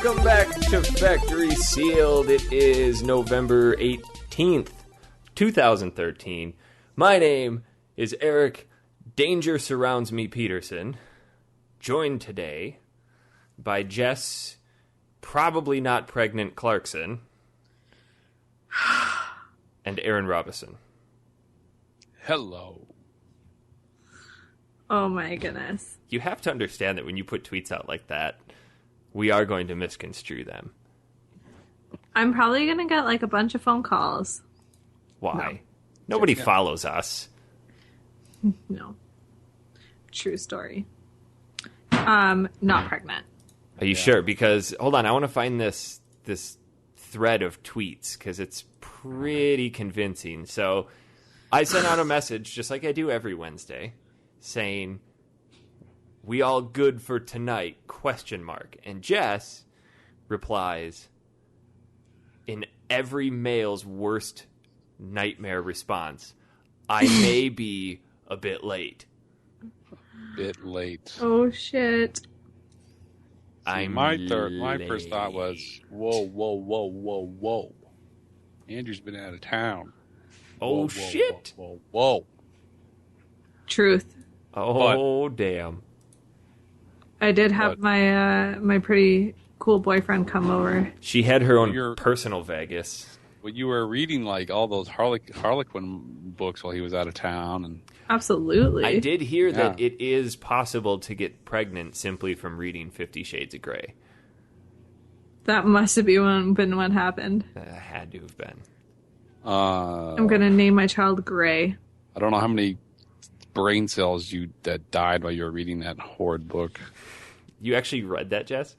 Welcome back to Factory Sealed. It is November 18th, 2013. My name is Eric Danger Surrounds Me Peterson, joined today by Jess, probably not pregnant Clarkson, and Aaron Robison. Hello. Oh my goodness. You have to understand that when you put tweets out like that, we are going to misconstrue them. I'm probably going to get like a bunch of phone calls. Why? No. Nobody follows us. No. True story. Not pregnant. Are you sure? Because, hold on, I want to find this thread of tweets, because it's pretty convincing. So, I sent out a message, just like I do every Wednesday, saying, "We all good for tonight, ? And Jess replies, in every male's worst nightmare response, "I may be a bit late." Bit late. Oh shit. My first thought was, whoa. Andrew's been out of town. Oh, shit. Whoa. Truth. Oh, damn. I did have my pretty cool boyfriend come over. She had her own personal Vegas. Well, you were reading like all those Harlequin books while he was out of town, and absolutely. I did hear that it is possible to get pregnant simply from reading 50 Shades of Grey. That must have been what happened. Had to have been. I'm gonna name my child Gray. I don't know how many brain cells that died while you were reading that horrid book. You actually read that, Jess?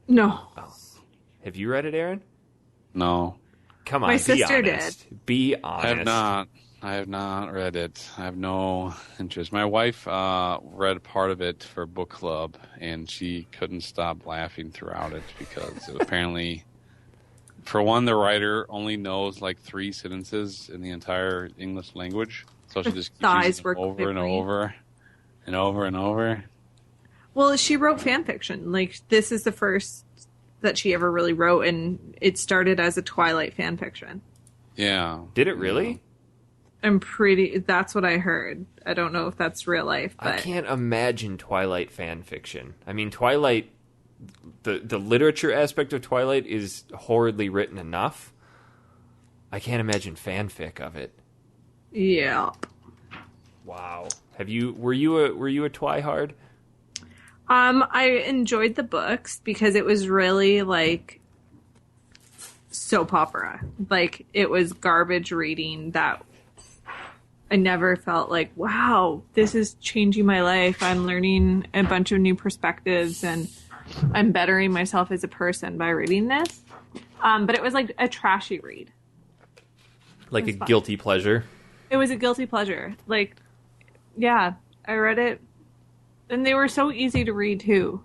No. Oh. Have you read it, Aaron? No. Come on, my sister be honest. did. Be honest. I have not read it. I have no interest. My wife read part of it for book club, and she couldn't stop laughing throughout it because apparently, for one, the writer only knows like 3 sentences in the entire English language, so she just keeps using them over and over and over and over. Well, she wrote fan fiction. Like, this is the first that she ever really wrote, and it started as a Twilight fan fiction. Yeah. Did it really? That's what I heard. I don't know if that's real life, but I can't imagine Twilight fan fiction. I mean, Twilight, the literature aspect of Twilight is horridly written enough. I can't imagine fanfic of it. Yeah. Wow. Were you a Twihard? I enjoyed the books because it was really like soap opera. Like, it was garbage reading that I never felt like, wow, this is changing my life. I'm learning a bunch of new perspectives and I'm bettering myself as a person by reading this. But it was like a trashy read. Like a guilty pleasure? It was a guilty pleasure. Like, yeah, I read it. And they were so easy to read, too.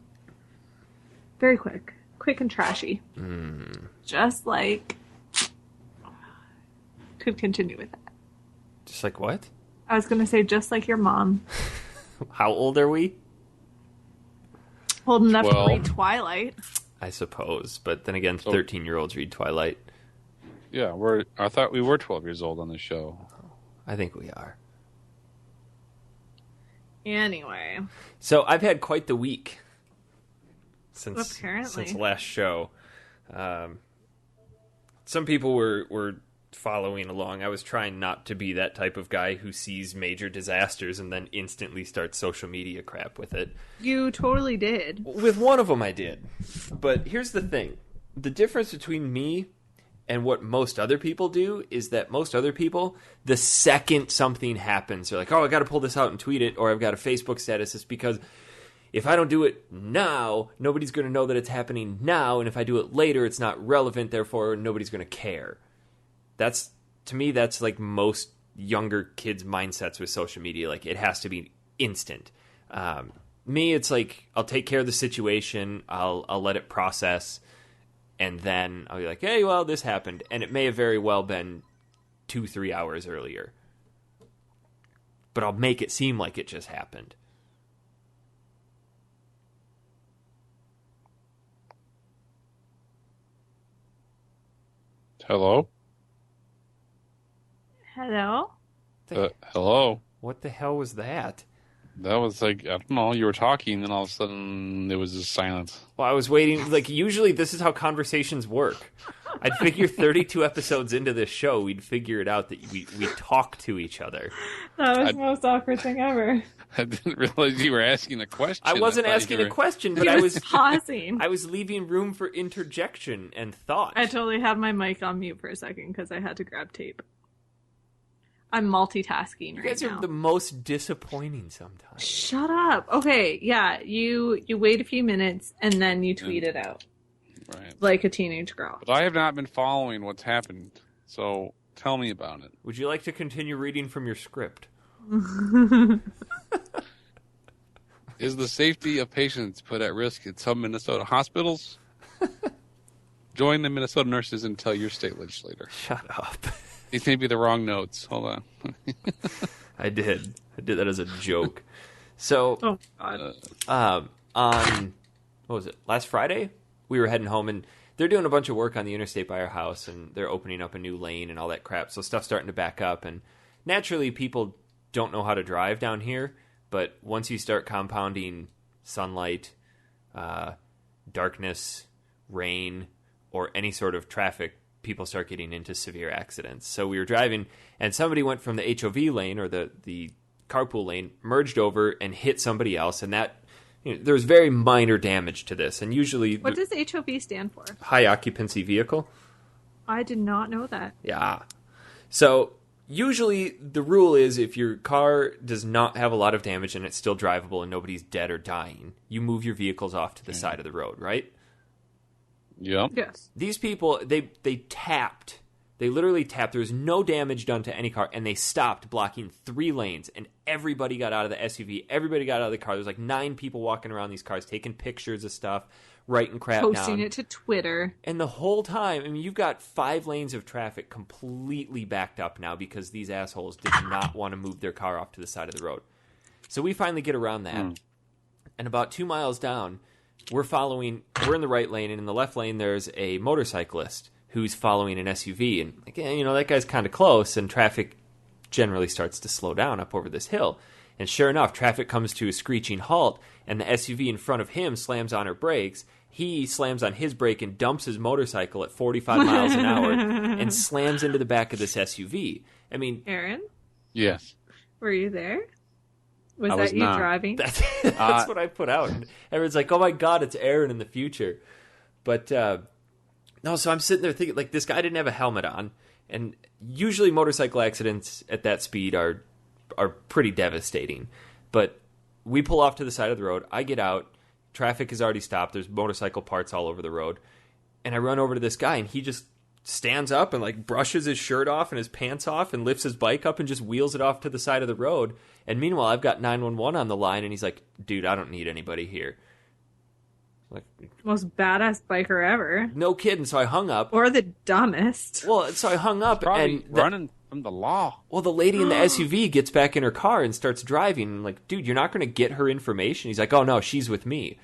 Very quick. Quick and trashy. Just like... Could continue with that. Just like what? I was going to say, just like your mom. How old are we? Old enough 12. to read Twilight. I suppose. But then again, 13-year-olds read Twilight. Yeah, I thought we were 12 years old on the show. I think we are. Anyway. So I've had quite the week since Apparently. last show. Some people were following along. I was trying not to be that type of guy who sees major disasters and then instantly starts social media crap with it. You totally did. With one of them I did. But here's the thing. The difference between me and what most other people do is that most other people, the second something happens, they're like, oh, I got to pull this out and tweet it, or I've got a Facebook status. It's because if I don't do it now, nobody's going to know that it's happening now, and if I do it later, it's not relevant, therefore nobody's going to care. To me, that's like most younger kids' mindsets with social media. Like, it has to be instant. Me, it's like, I'll take care of the situation, I'll let it process, and then I'll be like, hey, well, this happened. And it may have very well been 2-3 hours earlier. But I'll make it seem like it just happened. Hello? Hello? Hello? What the hell was that? That was like, I don't know, you were talking, and all of a sudden there was just silence. Well, I was waiting. Like, usually this is how conversations work. I'd figure 32 episodes into this show, we'd figure it out that we talk to each other. That was the most awkward thing ever. I didn't realize you were asking a question. I wasn't asking a question, but He I was was pausing. I was leaving room for interjection and thought. I totally had my mic on mute for a second because I had to grab tape. I'm multitasking You right guys now. are the most disappointing sometimes. Shut up. Okay, yeah, you wait a few minutes and then you tweet it out Right. like a teenage girl. But I have not been following what's happened, so tell me about it. Would you like to continue reading from your script? Is the safety of patients put at risk in some Minnesota hospitals? Join the Minnesota nurses and tell your state legislator. Shut up. These may be the wrong notes. Hold on. I did that as a joke. So, Oh God. on what was it? Last Friday, we were heading home, and they're doing a bunch of work on the interstate by our house, and they're opening up a new lane and all that crap. So stuff's starting to back up, and naturally, people don't know how to drive down here. But once you start compounding sunlight, darkness, rain, or any sort of traffic, people start getting into severe accidents. So we were driving, and somebody went from the HOV lane, or the carpool lane, merged over and hit somebody else, and that, there was very minor damage to this. And usually, What does HOV stand for? high occupancy vehicle. I did not know that. Yeah. So usually the rule is if your car does not have a lot of damage and it's still drivable and nobody's dead or dying, you move your vehicles off to the side of the road, right? Yep. Yes. These people, they tapped. They literally tapped. There was no damage done to any car, and they stopped, blocking 3 lanes, and everybody got out of the SUV. Everybody got out of the car. There's like 9 people walking around these cars, taking pictures of stuff, writing crap down. Posting it to Twitter. And the whole time, I mean, you've got 5 lanes of traffic completely backed up now because these assholes did not want to move their car off to the side of the road. So we finally get around that. And about 2 miles down, we're in the right lane, and in the left lane, there's a motorcyclist who's following an SUV. And again, that guy's kind of close, and traffic generally starts to slow down up over this hill. And sure enough, traffic comes to a screeching halt, and the SUV in front of him slams on her brakes. He slams on his brake and dumps his motorcycle at 45 miles an hour and slams into the back of this SUV. I mean, Aaron, Yes. were you there? Was I that was you not. driving? that's what I put out. And everyone's like, oh my God, it's Aaron in the future. But no, so I'm sitting there thinking, like, this guy didn't have a helmet on. And usually motorcycle accidents at that speed are pretty devastating. But we pull off to the side of the road. I get out. Traffic has already stopped. There's motorcycle parts all over the road. And I run over to this guy, and he just stands up and, like, brushes his shirt off and his pants off and lifts his bike up and just wheels it off to the side of the road. And meanwhile, I've got 911 on the line, and he's like, dude, I don't need anybody here. Like, Most badass biker ever. no kidding. So I hung up. Or the dumbest. Well, so I hung up, Probably and running from the law. the lady in the SUV gets back in her car and starts driving. I'm like, dude, you're not going to get her information. He's like, oh no, she's with me.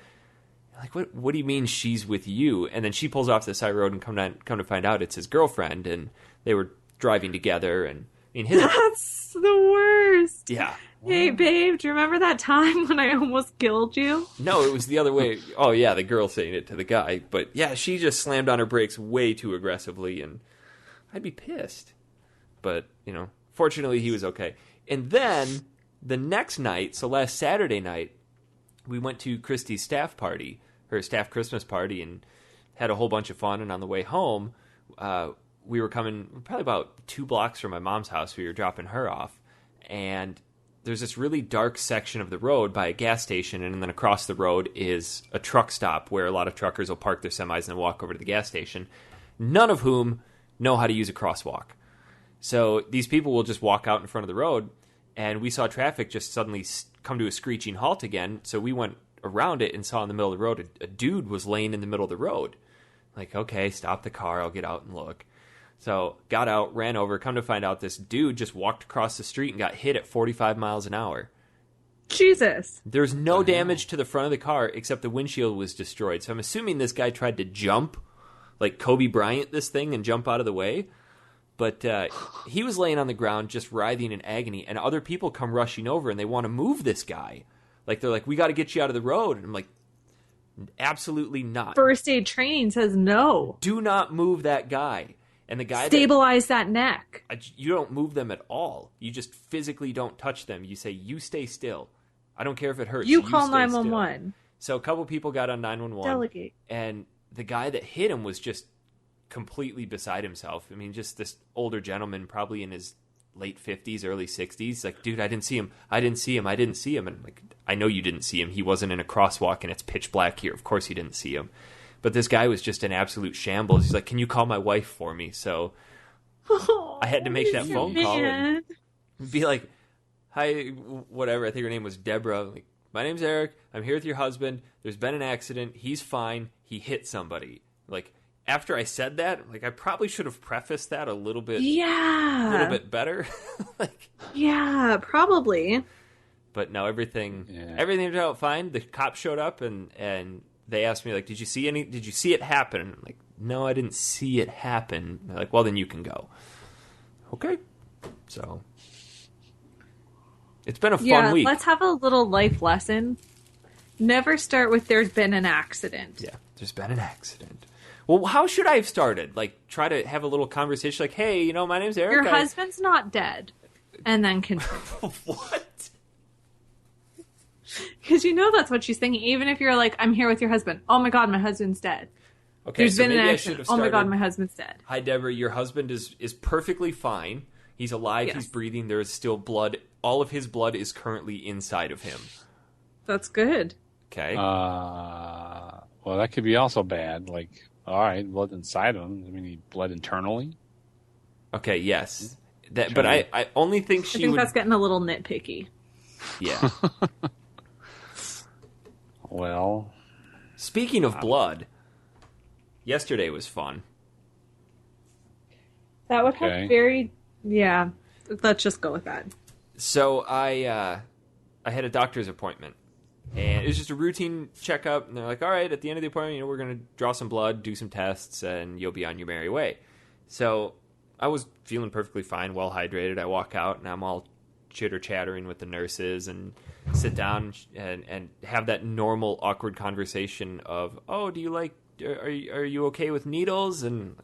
I'm like, what do you mean she's with you? And then she pulls off the side road and come to find out it's his girlfriend, and they were driving together. And I mean, That's the worst. yeah. Hey, babe, do you remember that time when I almost killed you? No, it was the other way. Oh, yeah, the girl saying it to the guy. But, yeah, she just slammed on her brakes way too aggressively, and I'd be pissed. But, fortunately, he was okay. And then, the next night, so last Saturday night, we went to Christy's staff party, her staff Christmas party, and had a whole bunch of fun. And on the way home, we were coming probably about 2 blocks from my mom's house. We were dropping her off, and there's this really dark section of the road by a gas station, and then across the road is a truck stop where a lot of truckers will park their semis and then walk over to the gas station, none of whom know how to use a crosswalk. So these people will just walk out in front of the road, and we saw traffic just suddenly come to a screeching halt again, so we went around it and saw in the middle of the road a dude was laying in the middle of the road. Like, okay, stop the car, I'll get out and look. So, got out, ran over, come to find out this dude just walked across the street and got hit at 45 miles an hour. Jesus. There's no damage to the front of the car except the windshield was destroyed. So I'm assuming this guy tried to jump like Kobe Bryant this thing and jump out of the way. But he was laying on the ground just writhing in agony, and other people come rushing over and they want to move this guy. Like, they're like, we got to get you out of the road. And I'm like, absolutely not. First aid training says no. Do not move that guy. And the guy stabilize that neck. You don't move them at all. You just physically don't touch them. You say, you stay still. I don't care if it hurts. You call 911. So a couple people got on 911. Delegate. And the guy that hit him was just completely beside himself. I mean, just this older gentleman, probably in his late 50s, early 60s. Like, dude, I didn't see him. I didn't see him. I didn't see him. And I'm like, I know you didn't see him. He wasn't in a crosswalk and it's pitch black here. Of course he didn't see him. But this guy was just in absolute shambles. He's like, can you call my wife for me? So I had to make that phone call and be like, hi, whatever. I think her name was Deborah. I'm like, my name's Eric. I'm here with your husband. There's been an accident. He's fine. He hit somebody. Like, after I said that, like, I probably should have prefaced that a little bit better. Like, yeah, probably. But no, everything turned out fine. The cop showed up and they asked me, like, did you see it happen? And I'm like, no, I didn't see it happen. They're like, well, then you can go. Okay. So it's been a fun week. Let's have a little life lesson. Never start with there's been an accident. Yeah, there's been an accident. Well, how should I have started? Like, try to have a little conversation like, hey, my name's Eric. Your husband's not dead. And then continue. What? Because that's what she's thinking. Even if you're like, I'm here with your husband. Oh my God, my husband's dead. Okay, There's been an accident. Oh my God, my husband's dead. Hi, Deborah. Your husband is perfectly fine. He's alive. Yes. He's breathing. There is still blood. All of his blood is currently inside of him. That's good. Okay. Well, that could be also bad. Like, all right, blood inside of him. I mean, he bled internally. Okay, yes. But I only think I think that's getting a little nitpicky. Yeah. Well. Speaking of blood, yesterday was fun. That would have very... Yeah, let's just go with that. So I had a doctor's appointment. And it was just a routine checkup. And they're like, all right, at the end of the appointment, we're going to draw some blood, do some tests, and you'll be on your merry way. So I was feeling perfectly fine, well hydrated. I walk out, and I'm all chitter-chattering with the nurses and sit down and have that normal, awkward conversation of, oh, do you like... Are you okay with needles? And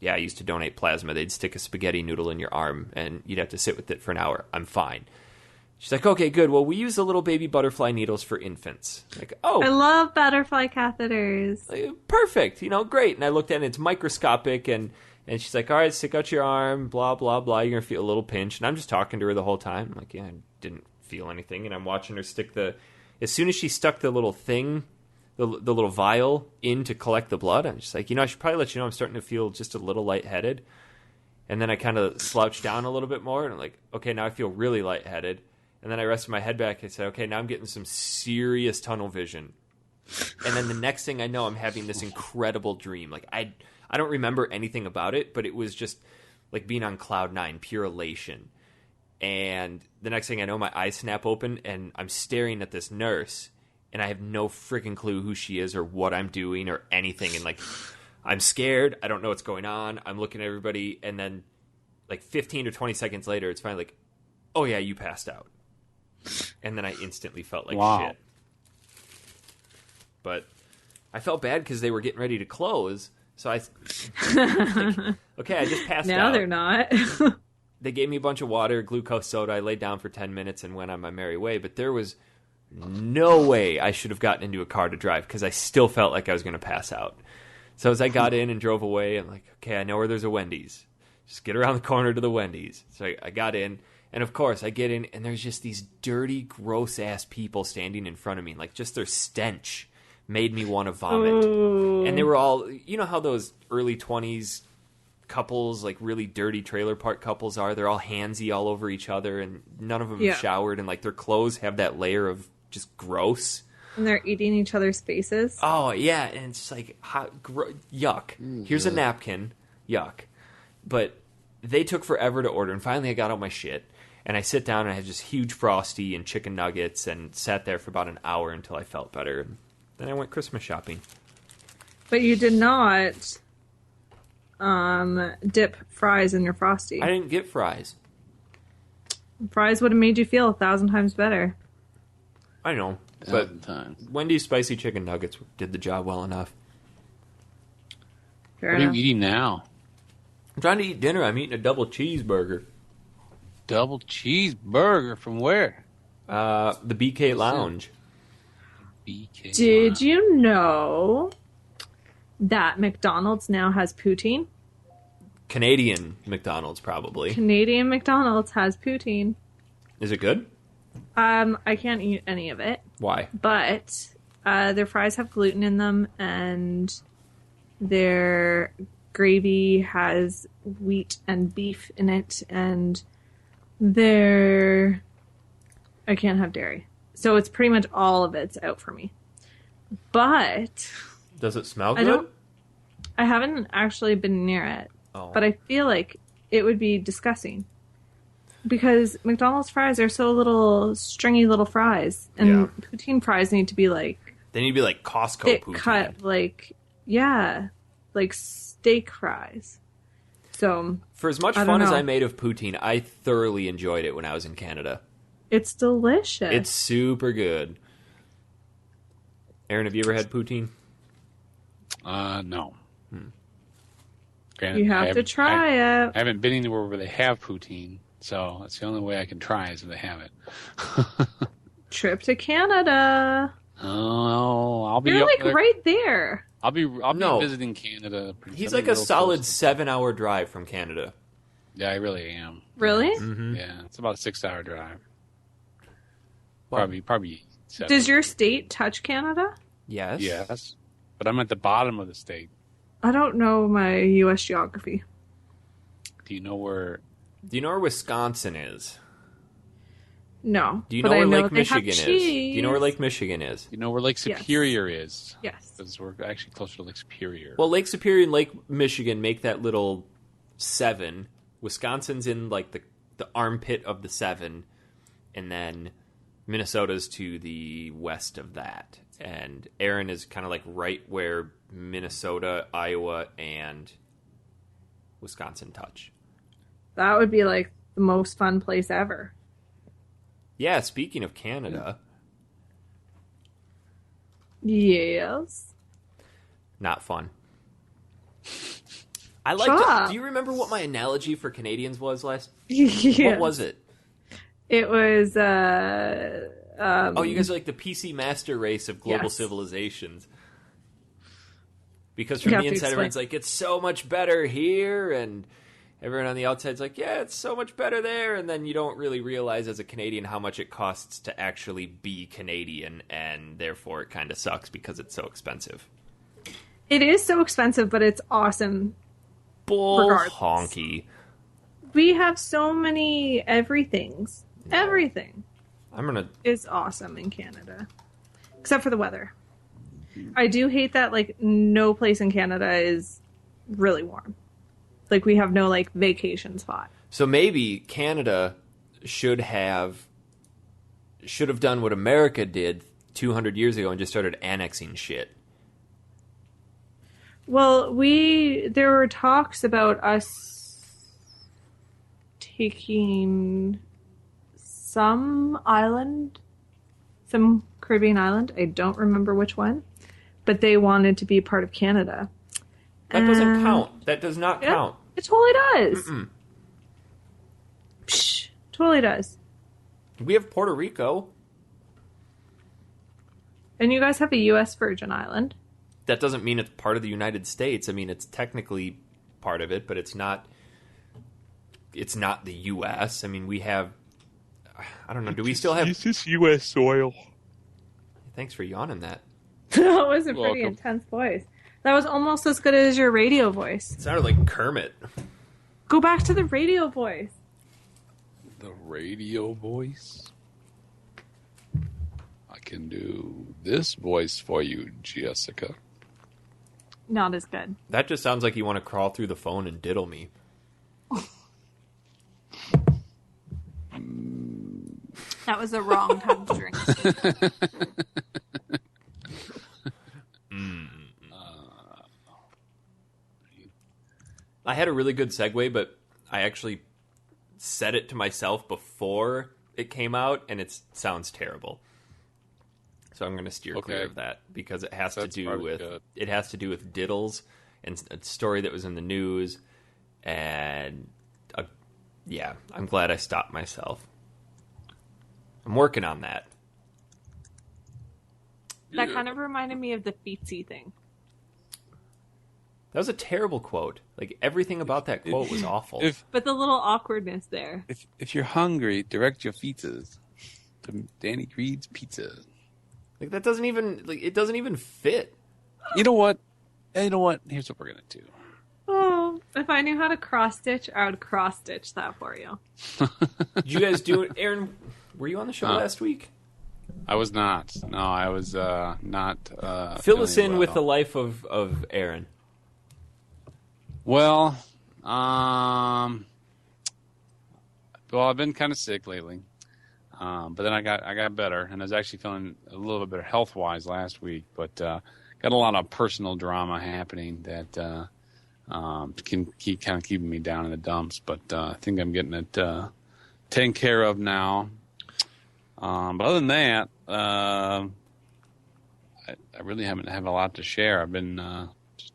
yeah, I used to donate plasma. They'd stick a spaghetti noodle in your arm, and you'd have to sit with it for an hour. I'm fine. She's like, okay, good. Well, we use the little baby butterfly needles for infants. Like, oh. I love butterfly catheters. Like, perfect. Great. And I looked at it. It's microscopic. And she's like, all right, stick out your arm, blah, blah, blah. You're going to feel a little pinch. And I'm just talking to her the whole time. I'm like, yeah, I didn't feel anything. And I'm watching her stick as soon as she stuck the little thing, the little vial in to collect the blood, I'm just like, I should probably let you know I'm starting to feel just a little lightheaded. And then I kind of slouched down a little bit more. And I'm like, okay, now I feel really lightheaded. And then I rested my head back and said, okay, now I'm getting some serious tunnel vision. And then the next thing I know, I'm having this incredible dream. Like, I don't remember anything about it, but it was just like being on cloud nine, pure elation. And the next thing I know, my eyes snap open, and I'm staring at this nurse, and I have no freaking clue who she is or what I'm doing or anything. And, like, I'm scared. I don't know what's going on. I'm looking at everybody, and then, like, 15 or 20 seconds later, it's finally like, oh, yeah, you passed out. And then I instantly felt like shit. But I felt bad because they were getting ready to close. So I like, okay, I just passed out. Now they're not. They gave me a bunch of water, glucose soda. I laid down for 10 minutes and went on my merry way. But there was no way I should have gotten into a car to drive because I still felt like I was going to pass out. So as I got in and drove away, I'm like, okay, I know where there's a Wendy's. Just get around the corner to the Wendy's. So I got in. And, of course, I get in, and there's just these dirty, gross-ass people standing in front of me. Like, just their stench made me want to vomit. Ooh. And they were all... You know how those early 20s couples, like, really dirty trailer park couples are? They're all handsy all over each other, and none of them have showered. And, like, their clothes have that layer of just gross. And they're eating each other's faces. Oh, yeah. And it's just like, yuck. Here's a napkin. Yuck. But they took forever to order, and finally I got out my shit. And I sit down and I had just huge Frosty and chicken nuggets and sat there for about an hour until I felt better. Then I went Christmas shopping. But you did not dip fries in your Frosty. I didn't get fries. Fries would have made you feel 1,000 times better. I know, but 1,000 times. Wendy's spicy chicken nuggets did the job well enough. Fair What are enough. you eating now? I'm trying to eat dinner. I'm eating a double cheeseburger. Double cheeseburger from where? The BK Lounge. BK. Did you know that McDonald's now has poutine? Canadian McDonald's, probably. Canadian McDonald's has poutine. Is it good? I can't eat any of it, Why? but their fries have gluten in them, and their gravy has wheat and beef in it, and I can't have dairy. So it's pretty much all of it's out for me. But Does it smell I good? haven't actually been near it. Oh. But I feel like it would be disgusting. Because McDonald's fries are so little, stringy little fries. And Yeah. poutine fries need to be like, They need to be like Costco thick poutine. cut, like, yeah, like steak fries. So For as much I don't fun as know. I made of poutine, I thoroughly enjoyed it when I was in Canada. it's delicious. It's super good. Aaron, have you ever had poutine? No. Granted, You have to try it. I haven't been anywhere where they have poutine, so that's the only way I can try is if they have it. Trip to Canada. Oh, I'll be You're up like there. right there. I'll be No. visiting Canada. pretty He's soon. like a Real solid close. 7-hour drive from Canada. Yeah, I really am. Really? Mm-hmm. Yeah, it's about a 6-hour drive. Wow. Probably 7. Does your state touch Canada? Yes. Yes, but I'm at the bottom of the state. I don't know my U.S. geography. Do you know where? Do you know where Wisconsin is? No. Do you but know I where know Lake they have Michigan is? Do cheese. you know where Lake Michigan is? You know where Lake Yes. Superior is? Yes. Because we're actually closer to Lake Superior. Well, Lake Superior and Lake Michigan make that little 7. Wisconsin's in like the armpit of the 7, and then Minnesota's to the west of that. And Aaron is kind of like right where Minnesota, Iowa, and Wisconsin touch. That would be like the most fun place ever. Yeah, speaking of Canada, Yes. not fun. I like. Shut up. Do you remember what my analogy for Canadians was last? Yes. What was it? It was Oh, you guys are like the PC master race of global Yes. civilizations. Because from You the have to inside, explain. everyone's like, it's so much better here. And everyone on the outside's like, yeah, it's so much better there. And then you don't really realize as a Canadian how much it costs to actually be Canadian. And therefore, it kind of sucks because it's so expensive. It is so expensive, but it's awesome. Bull Regardless. honky. We have so many everythings. Everything I'm going to... is awesome in Canada. Except for the weather. I do hate that, like, no place in Canada is really warm. Like, we have no, like, vacation spot. So maybe Canada should have done what America did 200 years ago and just started annexing shit. Well, there were talks about us taking some Caribbean island. I don't remember which one, but they wanted to be part of Canada. That doesn't And- count. That does not Yeah, count. it totally does. Mm-mm. Psh, totally does. We have Puerto Rico. And you guys have a U.S. Virgin Island. That doesn't mean it's part of the United States. I mean, it's technically part of it, but it's not. It's not the U.S. I mean, we have. I don't know. Do we still have? Is this U.S. soil? Thanks for yawning. That That was a pretty Welcome. intense voice. That was almost as good as your radio voice. it sounded like Kermit. Go back to the radio voice. The radio voice. I can do this voice for you, Jessica. Not as good. That just sounds like you want to crawl through the phone and diddle me. That was the wrong time to drink. I had a really good segue, but I actually said it to myself before it came out, and it sounds terrible. So I'm going to steer clear of that because it has to do with diddles and a story that was in the news, and yeah, I'm glad I stopped myself. I'm working on that. That kind of reminded me of the feetsy thing. That was a terrible quote. Like, everything about that quote was awful. But the little awkwardness there. If you're hungry, direct your pizzas to Danny Creed's Pizza. Like, that doesn't even, it doesn't even fit. You know what? Here's what we're going to do. Oh, if I knew how to cross-stitch, I would cross-stitch that for you. Did you guys do it? Aaron, were you on the show last week? I was not. No, I was not. Fill us in with the life of Aaron. Well, I've been kind of sick lately, but then I got better, and I was actually feeling a little bit better health-wise last week. But got a lot of personal drama happening that can keep keeping me down in the dumps. But I think I'm getting it taken care of now. But other than that, I really haven't have a lot to share. I've been just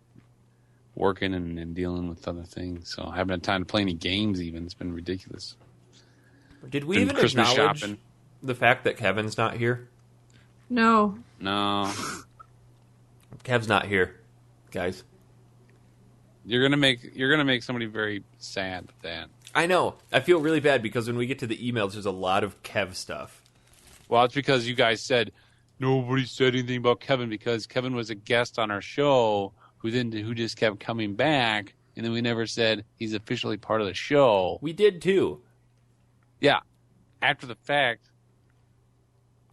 working and dealing with other things, so I haven't had time to play any games even. It's been ridiculous. Did we even Christmas acknowledge shopping. The fact that Kevin's not here? No. Kev's not here, guys. You're gonna make somebody very sad with that. I know. I feel really bad because when we get to the emails, there's a lot of Kev stuff. Well, it's because you guys said nobody said anything about Kevin because Kevin was a guest on our show who just kept coming back, and then we never said he's officially part of the show. We did too. Yeah, after the fact.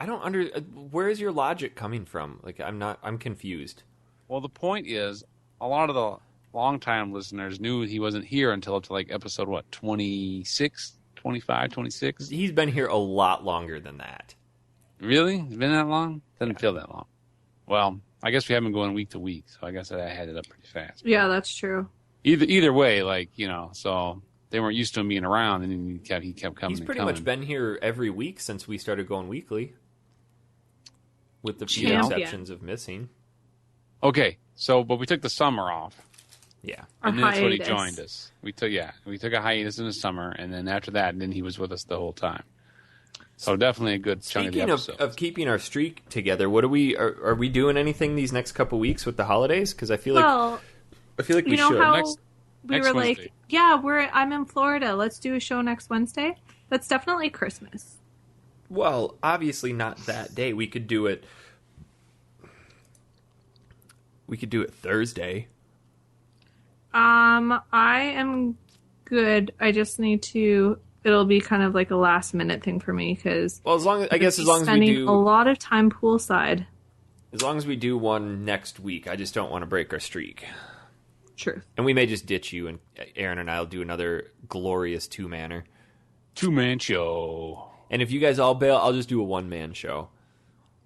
I don't where is your logic coming from? Like, I'm confused. Well, the point is, a lot of the longtime listeners knew he wasn't here until up to like episode 26, 25, 26. He's been here a lot longer than that. Really? It's been that long? Doesn't feel that long. Well, I guess we haven't been going week to week, so I guess I had it up pretty fast. Yeah, that's true. Either way, so they weren't used to him being around, and then he kept coming. He's pretty much been here every week since we started going weekly, with the few Champion. exceptions of missing. Okay, but we took the summer off. Yeah, and that's when he hiatus. joined us. We took a hiatus in the summer, and then after that, then he was with us the whole time. So definitely a good chunk of the episode. Speaking of keeping our streak together, what are we doing anything these next couple weeks with the holidays? Because I feel like we should. How Next we were Wednesday. like, yeah, I'm in Florida. Let's do a show next Wednesday. That's definitely Christmas. Well, obviously not that day. We could do it. We could do it Thursday. I am good. I just need to. It'll be kind of like a last minute thing for me because. Well, as long as we spending do a lot of time poolside. As long as we do one next week, I just don't want to break our streak. Truth. And we may just ditch you, and Aaron and I'll do another glorious two-manner. Two-man show. And if you guys all bail, I'll just do a one-man show.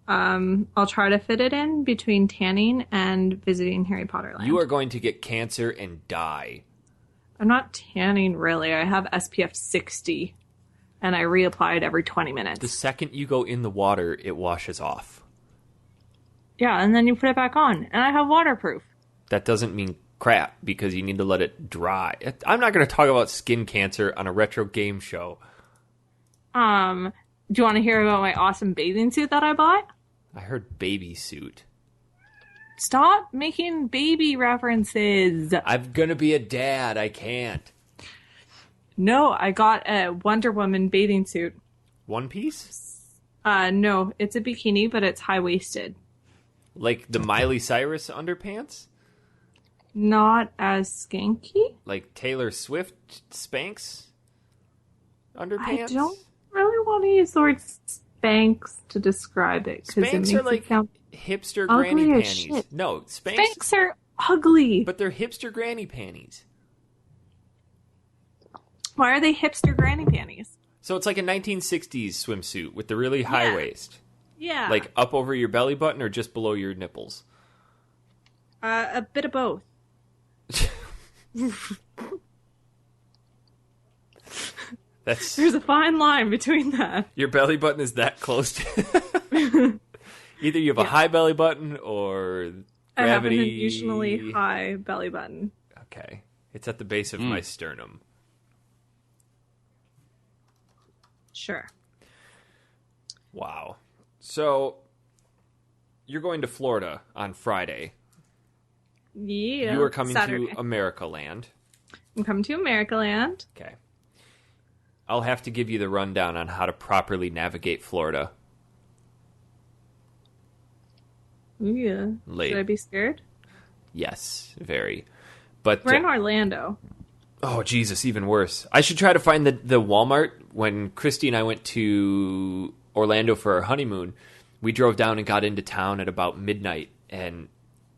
I'll try to fit it in between tanning and visiting Harry Potter Land. You are going to get cancer and die. I'm not tanning, really. I have SPF 60, and I reapply it every 20 minutes. The second you go in the water, it washes off. Yeah, and then you put it back on, and I have waterproof. That doesn't mean crap, because you need to let it dry. I'm not going to talk about skin cancer on a retro game show. Do you want to hear about my awesome bathing suit that I bought? I heard baby suit. Stop making baby references. I'm going to be a dad. I can't. No, I got a Wonder Woman bathing suit. One piece? No, it's a bikini, but it's high-waisted. Like the Miley Cyrus underpants? Not as skanky? Like Taylor Swift Spanx underpants? I don't really want to use the word Spanx to describe it. Spanx are like hipster granny panties. Shit. No, Spanx are ugly. But they're hipster granny panties. Why are they hipster granny panties? So it's like a 1960s swimsuit with the really high waist. Yeah. Like up over your belly button or just below your nipples? A bit of both. There's a fine line between that. Your belly button is that close to... Either you have a high belly button or gravity... I have an unusually high belly button. Okay. It's at the base of my sternum. Sure. Wow. So, you're going to Florida on Friday. Yeah. You are coming Saturday. to America Land. I'm coming to America Land. Okay. I'll have to give you the rundown on how to properly navigate Florida. Yeah. Late. Should I be scared? Yes, very. But We're in Orlando. oh, Jesus, even worse. I should try to find the Walmart. When Christy and I went to Orlando for our honeymoon, we drove down and got into town at about midnight. And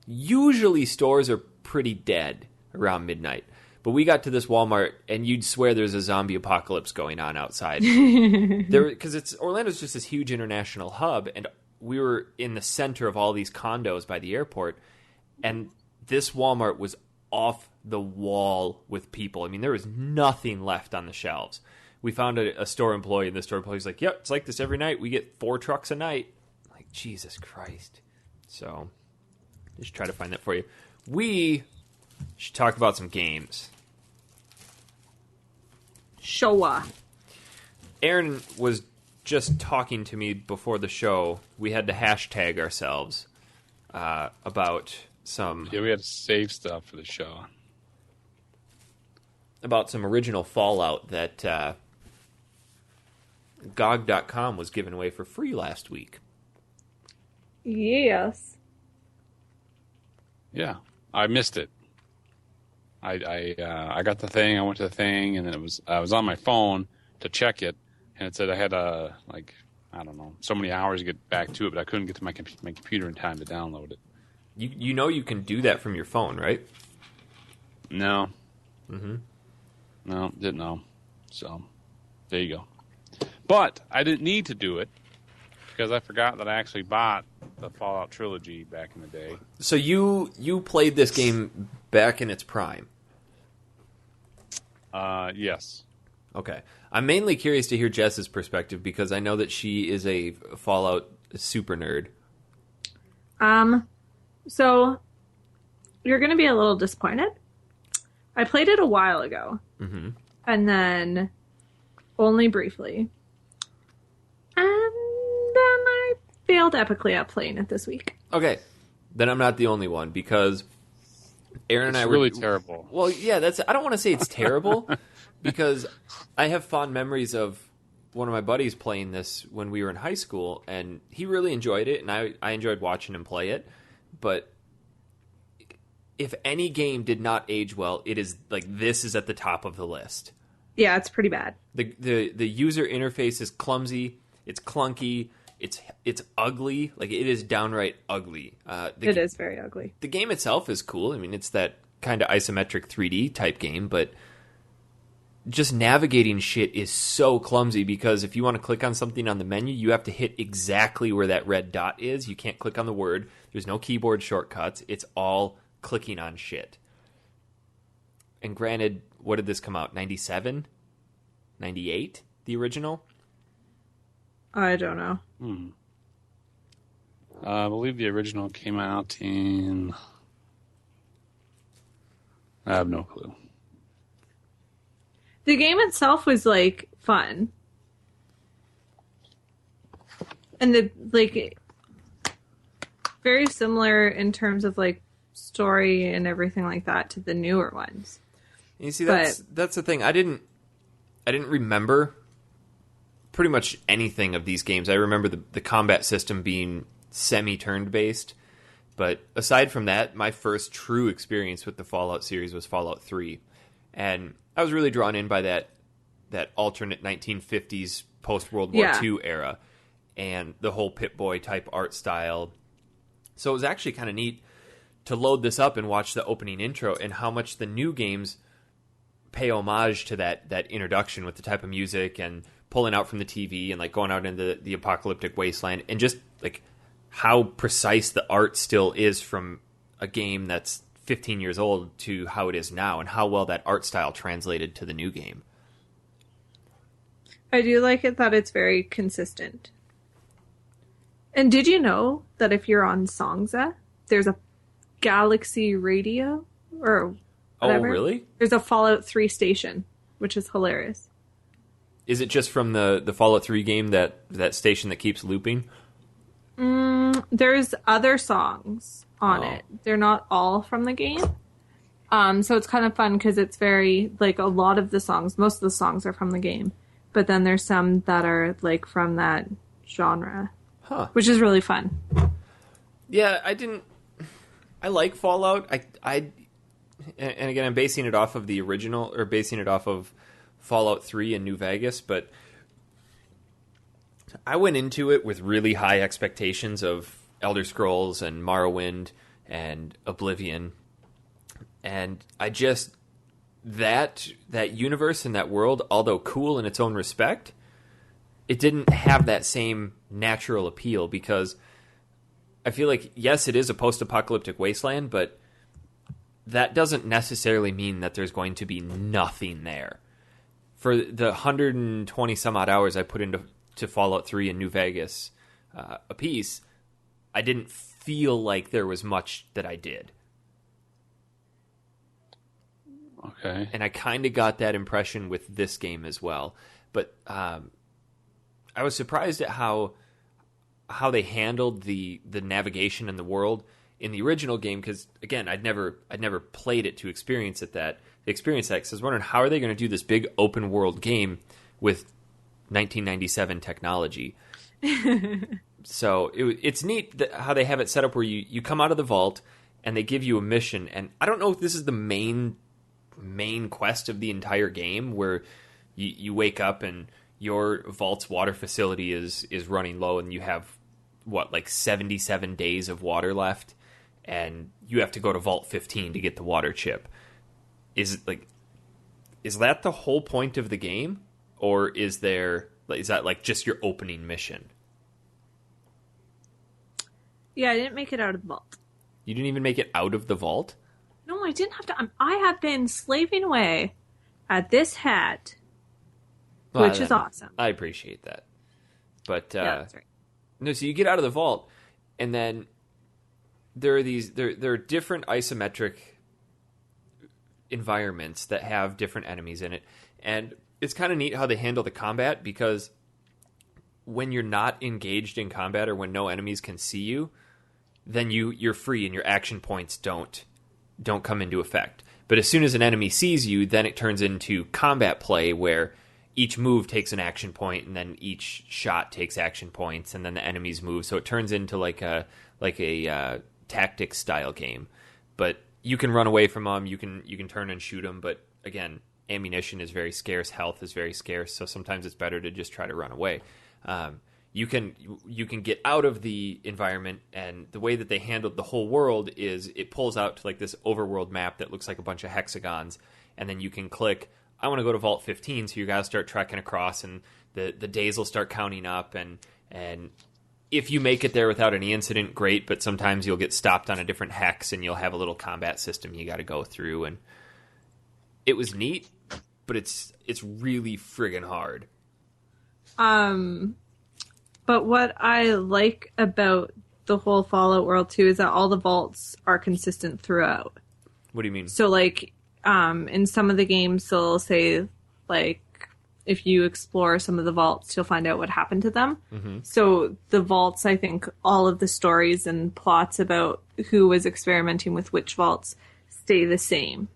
usually stores are pretty dead around midnight. But we got to this Walmart, and you'd swear there's a zombie apocalypse going on outside. Because Orlando's just this huge international hub, and we were in the center of all these condos by the airport, and this Walmart was off the wall with people. I mean, there was nothing left on the shelves. We found a store employee, and the store employee's like, yep, it's like this every night. We get 4 trucks a night. I'm like, Jesus Christ. So, just try to find that for you. We should talk about some games. Showa. Aaron was just talking to me before the show. We had to hashtag ourselves about some... Yeah, we had to save stuff for the show. About some original Fallout that GOG.com was giving away for free last week. Yes. Yeah, I missed it. I got the thing. I went to the thing, and then I was on my phone to check it, and it said I had I don't know, so many hours to get back to it, but I couldn't get to my computer in time to download it. You know you can do that from your phone, right? No. Mm-hmm. No, didn't know. So, there you go. But I didn't need to do it because I forgot that I actually bought the Fallout trilogy back in the day. So you played this game back in its prime? Yes. Okay. I'm mainly curious to hear Jess's perspective because I know that she is a Fallout super nerd. So you're going to be a little disappointed. I played it a while ago. Mm-hmm. And then only briefly. And then I failed epically at playing it this week. Okay. Then I'm not the only one because Aaron and I were really terrible. Well, yeah, I don't want to say it's terrible because I have fond memories of one of my buddies playing this when we were in high school, and he really enjoyed it, and I enjoyed watching him play it. But if any game did not age well, it is like this is at the top of the list. Yeah, it's pretty bad. The user interface is clumsy, it's clunky, it's ugly. Like it is downright ugly. It is very ugly. The game itself is cool. I mean, it's that kind of isometric 3D type game, but just navigating shit is so clumsy because if you want to click on something on the menu, you have to hit exactly where that red dot is. You can't click on the word. There's no keyboard shortcuts. It's all clicking on shit. And granted, what did this come out? 97? 98? The original? I don't know. I believe the original came out in... I have no clue. The game itself was, like, fun. And very similar in terms of, like, story and everything like that to the newer ones. You see, that's the thing. I didn't remember pretty much anything of these games. I remember the combat system being semi-turn based, but aside from that, my first true experience with the Fallout series was Fallout 3, and I was really drawn in by that alternate 1950s post-World War II era, and the whole Pip-Boy type art style. So it was actually kind of neat to load this up and watch the opening intro and how much the new games pay homage to that introduction with the type of music and pulling out from the TV and like going out into the apocalyptic wasteland, and just like how precise the art still is from a game that's 15 years old to how it is now, and how well that art style translated to the new game. I do like it that it's very consistent. And did you know that if you're on Songza, there's a Galaxy radio or whatever? Oh, really? There's a Fallout 3 station, which is hilarious. Is it just from the Fallout 3 game, that station that keeps looping? There's other songs on it. They're not all from the game. So it's kind of fun because it's very, like, a lot of the songs, most of the songs are from the game. But then there's some that are, like, from that genre. Huh. Which is really fun. Yeah, I like Fallout. And again, I'm basing it off of the original, or basing it off of Fallout 3 in New Vegas, but I went into it with really high expectations of Elder Scrolls and Morrowind and Oblivion, and I just that universe and that world, although cool in its own respect, it didn't have that same natural appeal, because I feel like, yes, it is a post-apocalyptic wasteland, but that doesn't necessarily mean that there's going to be nothing there. For the 120 some odd hours I put into Fallout 3 in New Vegas a piece, I didn't feel like there was much that I did. Okay. And I kind of got that impression with this game as well. But I was surprised at how they handled the navigation in the world in the original game, because again, I'd never played it to experience that. Because I was wondering, how are they going to do this big open world game with 1997 technology? So it's neat how they have it set up where you come out of the vault and they give you a mission, and I don't know if this is the main quest of the entire game, where you wake up and your vault's water facility is running low, and you have like 77 days of water left, and you have to go to Vault 15 to get the water chip. Is that the whole point of the game, or is that like just your opening mission? Yeah, I didn't make it out of the vault. You didn't even make it out of the vault? No, I didn't have to. I have been slaving away at this hat, which is awesome. I appreciate that. But yeah, that's right. No, so you get out of the vault, and then there are different isometric environments that have different enemies in it, and it's kind of neat how they handle the combat, because when you're not engaged in combat, or when no enemies can see you, then you're free and your action points don't come into effect. But as soon as an enemy sees you, then it turns into combat play, where each move takes an action point, and then each shot takes action points, and then the enemies move. So it turns into like a tactics style game. But you can run away from them, you can turn and shoot them, but again, ammunition is very scarce, health is very scarce, so sometimes it's better to just try to run away. You can get out of the environment, and the way that they handled the whole world is it pulls out to like this overworld map that looks like a bunch of hexagons, and then you can click, I want to go to Vault 15, so you guys start trekking across, and the days will start counting up, and if you make it there without any incident, great, but sometimes you'll get stopped on a different hex, and you'll have a little combat system you got to go through, and it was neat, but it's really friggin' hard. But what I like about the whole Fallout world too is that all the vaults are consistent throughout. What do you mean? So like, in some of the games they'll say, like, if you explore some of the vaults, you'll find out what happened to them. Mm-hmm. So the vaults, I think all of the stories and plots about who was experimenting with which vaults stay the same.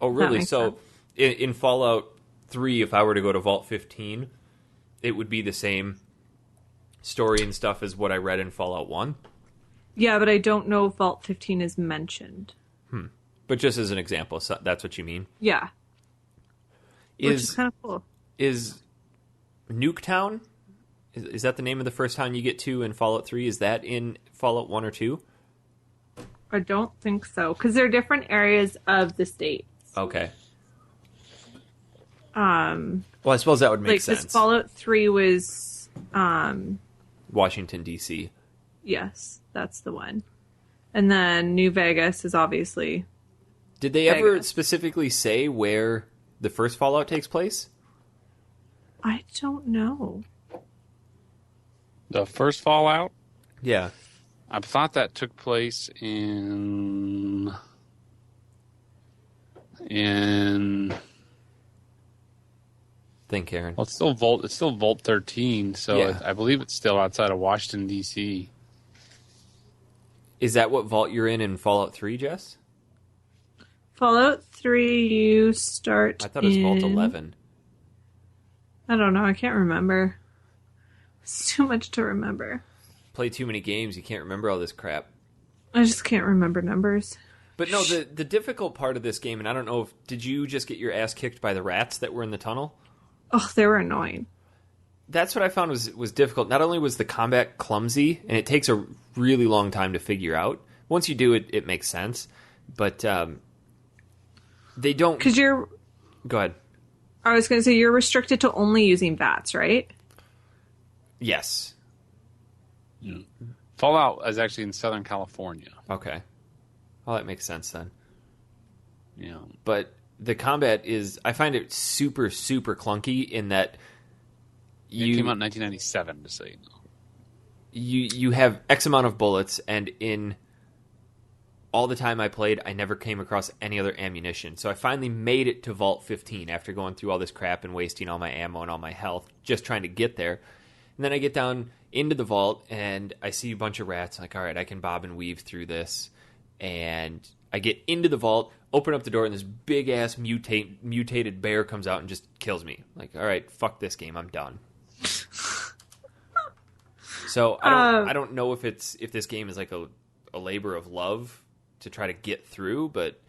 Oh, really? So in Fallout 3, if I were to go to Vault 15, it would be the same story and stuff as what I read in Fallout 1? Yeah, but I don't know if Vault 15 is mentioned. But just as an example, so that's what you mean? Yeah. Which is kind of cool. Is Nuketown, is that the name of the first town you get to in Fallout 3? Is that in Fallout 1 or 2? I don't think so, because they're different areas of the state. Okay. Well, I suppose that would make sense. This Fallout 3 was Washington, D.C. Yes, that's the one. And then New Vegas is obviously Did they ever Vegas. specifically say where the first Fallout takes place? I don't know. The first Fallout, Yeah. I thought that took place in Think, Karen. well, it's still Vault. It's still Vault 13, so Yeah. I believe it's still outside of Washington D.C. Is that what vault you're in Fallout 3, Jess? Fallout 3, you start I thought it was Vault in- 11. I don't know. I can't remember. It's too much to remember. Play too many games, you can't remember all this crap. I just can't remember numbers. But no, the difficult part of this game, and I don't know if... Did you just get your ass kicked by the rats that were in the tunnel? Oh, they were annoying. That's what I found was difficult. Not only was the combat clumsy, and it takes a really long time to figure out. Once you do it, it makes sense. But they don't... Because you're... Go ahead. I was going to say, you're restricted to only using bats, right? Yes. Fallout is actually in Southern California. Okay. Well, that makes sense then. Yeah. But the combat is... I find it super, super clunky in that It came out in 1997, to say. you have X amount of bullets, and in all the time I played, I never came across any other ammunition. So I finally made it to Vault 15 after going through all this crap and wasting all my ammo and all my health just trying to get there. And then I get down into the vault, and I see a bunch of rats. I'm like, all right, I can bob and weave through this. And I get into the vault, open up the door, and this big-ass mutated bear comes out and just kills me. Like, all right, fuck this game. I'm done. So I don't know if this game is like a labor of love to try to get through, but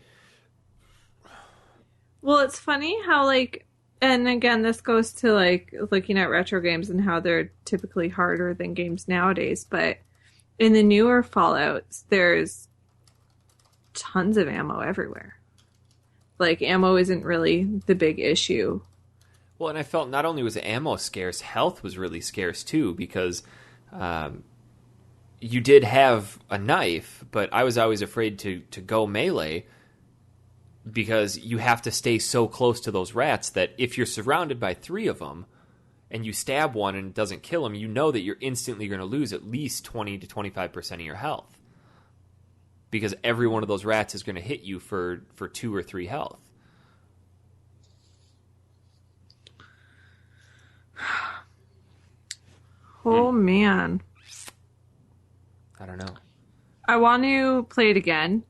Well, it's funny how, like, and again, this goes to, like, looking at retro games and how they're typically harder than games nowadays, but in the newer Fallouts, there's tons of ammo everywhere. Like, ammo isn't really the big issue. well, and I felt not only was ammo scarce, health was really scarce too, because you did have a knife, but I was always afraid to go melee because you have to stay so close to those rats that if you're surrounded by 3 of them and you stab one and it doesn't kill them, you know that you're instantly going to lose at least 20 to 25% of your health because every one of those rats is going to hit you for 2 or 3 health. Oh, man. I don't know. I want to play it again,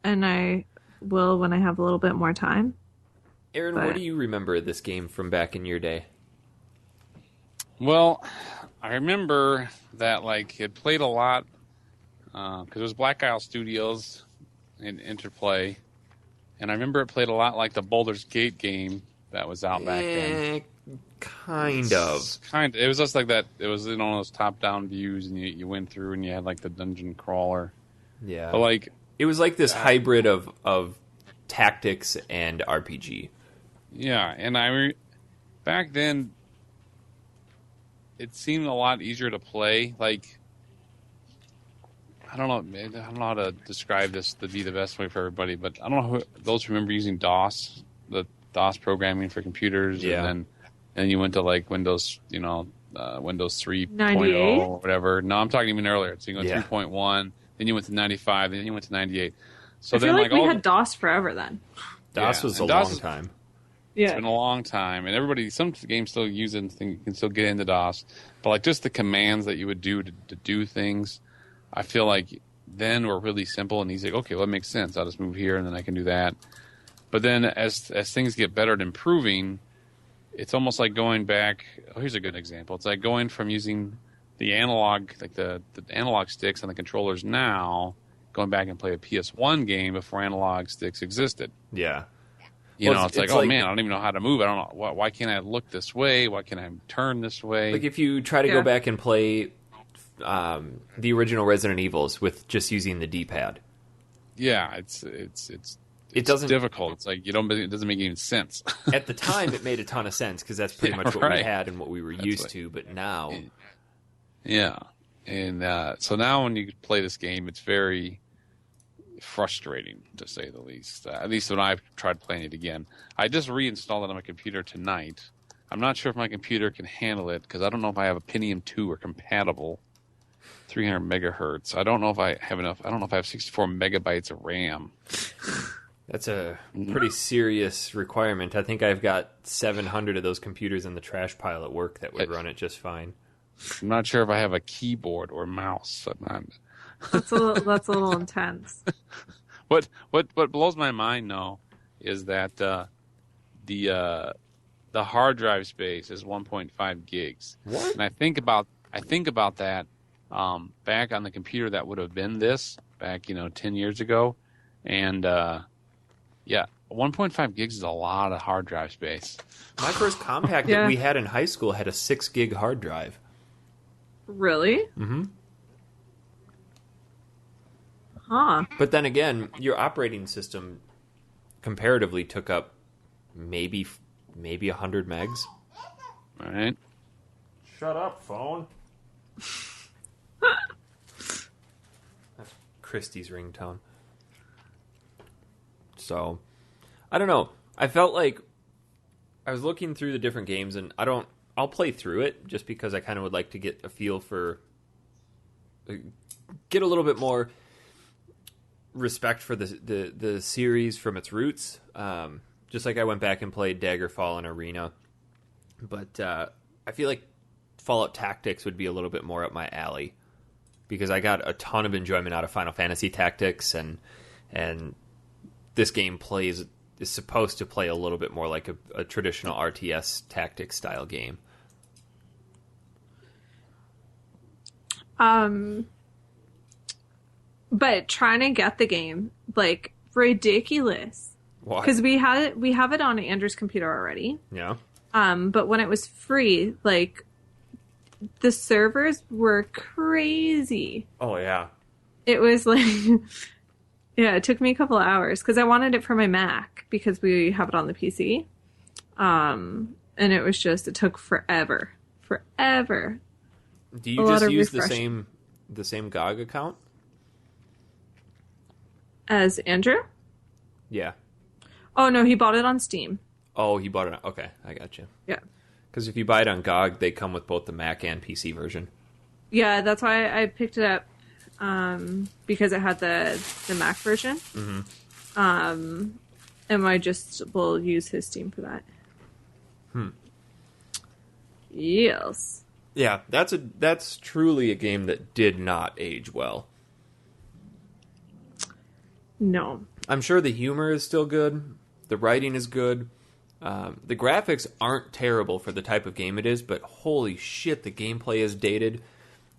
and I will when I have a little bit more time. Aaron, But- what do you remember of this game from back in your day? Well, I remember that like it played a lot because it was Black Isle Studios and Interplay, and I remember it played a lot like the Baldur's Gate game that was out back then. Kind of. It was just like that. It was in all those top-down views, and you went through, and you had like the dungeon crawler. Yeah. But like, It was like this hybrid of tactics and RPG. yeah, and back then, it seemed a lot easier to play. Like, I don't know how to describe this to be the best way for everybody, but I don't know those who remember using DOS, the DOS programming for computers, Yeah. and then you went to like Windows, Windows 3.0 98? or whatever. No, I'm talking even earlier. So you go Yeah. 3.1, then you went to 95, then you went to 98. So I feel then like we all had DOS forever then. DOS Yeah, was a and DOS long is- time. It's been a long time, and some games still use it and you can still get into DOS. But like just the commands that you would do to do things, I feel like then were really simple and easy. Okay, well, that makes sense. I'll just move here and then I can do that. But then as things get better at improving, it's almost like going back. Oh, here's a good example. It's like going from using the analog, like the analog sticks on the controllers now, going back and play a PS1 game before analog sticks existed. Yeah. You Well, know, it's it's like, oh like- man, I don't even know how to move. I don't know why can't I look this way? Why can't I turn this way? Like if you try to Yeah. go back and play the original Resident Evils with just using the D-pad. Yeah, it's doesn't- difficult. It's like it doesn't make any sense. At the time, it made a ton of sense because that's pretty Yeah, much what we right. had and what we were used what- to. But now, Yeah, And so now when you play this game, it's very frustrating, to say the least. At least when I've tried playing it again. I just reinstalled it on my computer tonight. I'm not sure if my computer can handle it, because I don't know if I have a Pentium 2 or compatible 300 megahertz. I don't know if I have enough. I don't know if I have 64 megabytes of RAM. That's a pretty serious requirement. I think I've got 700 of those computers in the trash pile at work that would run it just fine. I'm not sure if I have a keyboard or mouse. That's a little intense. What blows my mind though is that the hard drive space is 1.5 gigs. What? And I think about that back on the computer that would have been this back 10 years ago, and 1.5 gigs is a lot of hard drive space. My first compact that we had in high school had a 6 gig hard drive. Really? Mm-hmm. Huh. But then again, your operating system comparatively took up maybe 100 megs. All right. Shut up, phone. That's Christy's ringtone. So, I don't know. I felt like I was looking through the different games, and I'll play through it just because I kind of would like to get a feel for, get a little bit more respect for the series from its roots. Just like I went back and played Daggerfall and Arena, but I feel like Fallout Tactics would be a little bit more up my alley because I got a ton of enjoyment out of Final Fantasy Tactics, and this game is supposed to play a little bit more like a traditional RTS tactics style game. But trying to get the game, like, ridiculous. Why? Because we have it on Andrew's computer already. Yeah. But when it was free, like, the servers were crazy. Oh yeah. It was like, yeah, it took me a couple of hours because I wanted it for my Mac because we have it on the PC. And it took forever. Do you just use the same GOG account? As Andrew? Yeah. Oh, no, he bought it on Steam. Oh, he bought it. Okay, I got you. Yeah. Because if you buy it on GOG, they come with both the Mac and PC version. Yeah, that's why I picked it up, because it had the Mac version. Mm-hmm. And I just will use his Steam for that. Yes. Yeah, that's truly a game that did not age well. No. I'm sure the humor is still good. The writing is good. The graphics aren't terrible for the type of game it is, but holy shit, the gameplay is dated,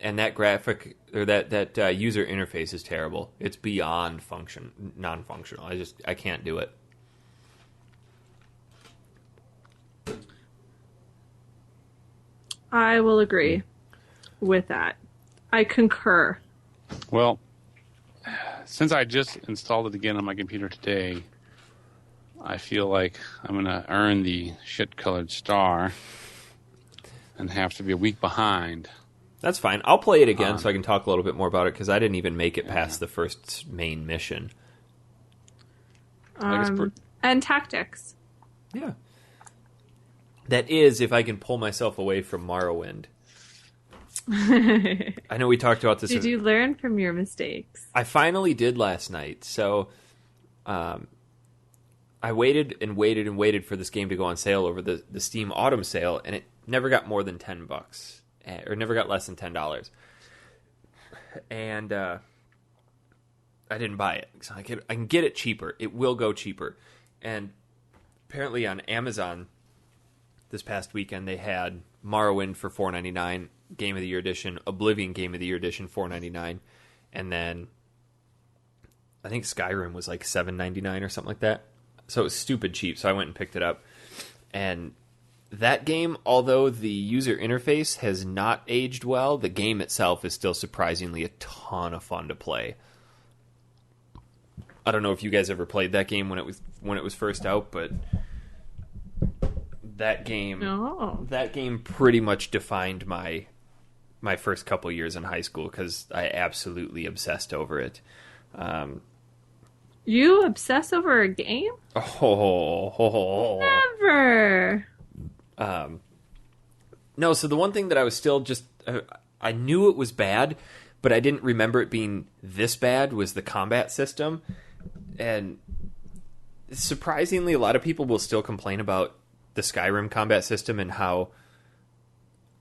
and that graphic or that user interface is terrible. It's beyond non-functional. I can't do it. I will agree with that. I concur. Well, since I just installed it again on my computer today, I feel like I'm going to earn the shit-colored star and have to be a week behind. That's fine. I'll play it again so I can talk a little bit more about it, because I didn't even make it past the first main mission. And tactics. Yeah. That is, if I can pull myself away from Morrowind. I know we talked about this. Did you learn from your mistakes? I finally did last night. So I waited and waited and waited for this game to go on sale over the Steam Autumn sale, and it never got more than $10, or never got less than $10. And I didn't buy it. So I can get it cheaper. It will go cheaper. And apparently on Amazon this past weekend they had Morrowind for $4.99, Game of the Year Edition, Oblivion Game of the Year Edition $4.99, and then I think Skyrim was like $7.99 or something like that. So it was stupid cheap. So I went and picked it up. And that game, although the user interface has not aged well, the game itself is still surprisingly a ton of fun to play. I don't know if you guys ever played that game when it was first out, but that game pretty much defined my my first couple years in high school because I absolutely obsessed over it. You obsess over a game? Never. No, so the one thing that I was still just... I knew it was bad, but I didn't remember it being this bad was the combat system. And surprisingly, a lot of people will still complain about the Skyrim combat system and how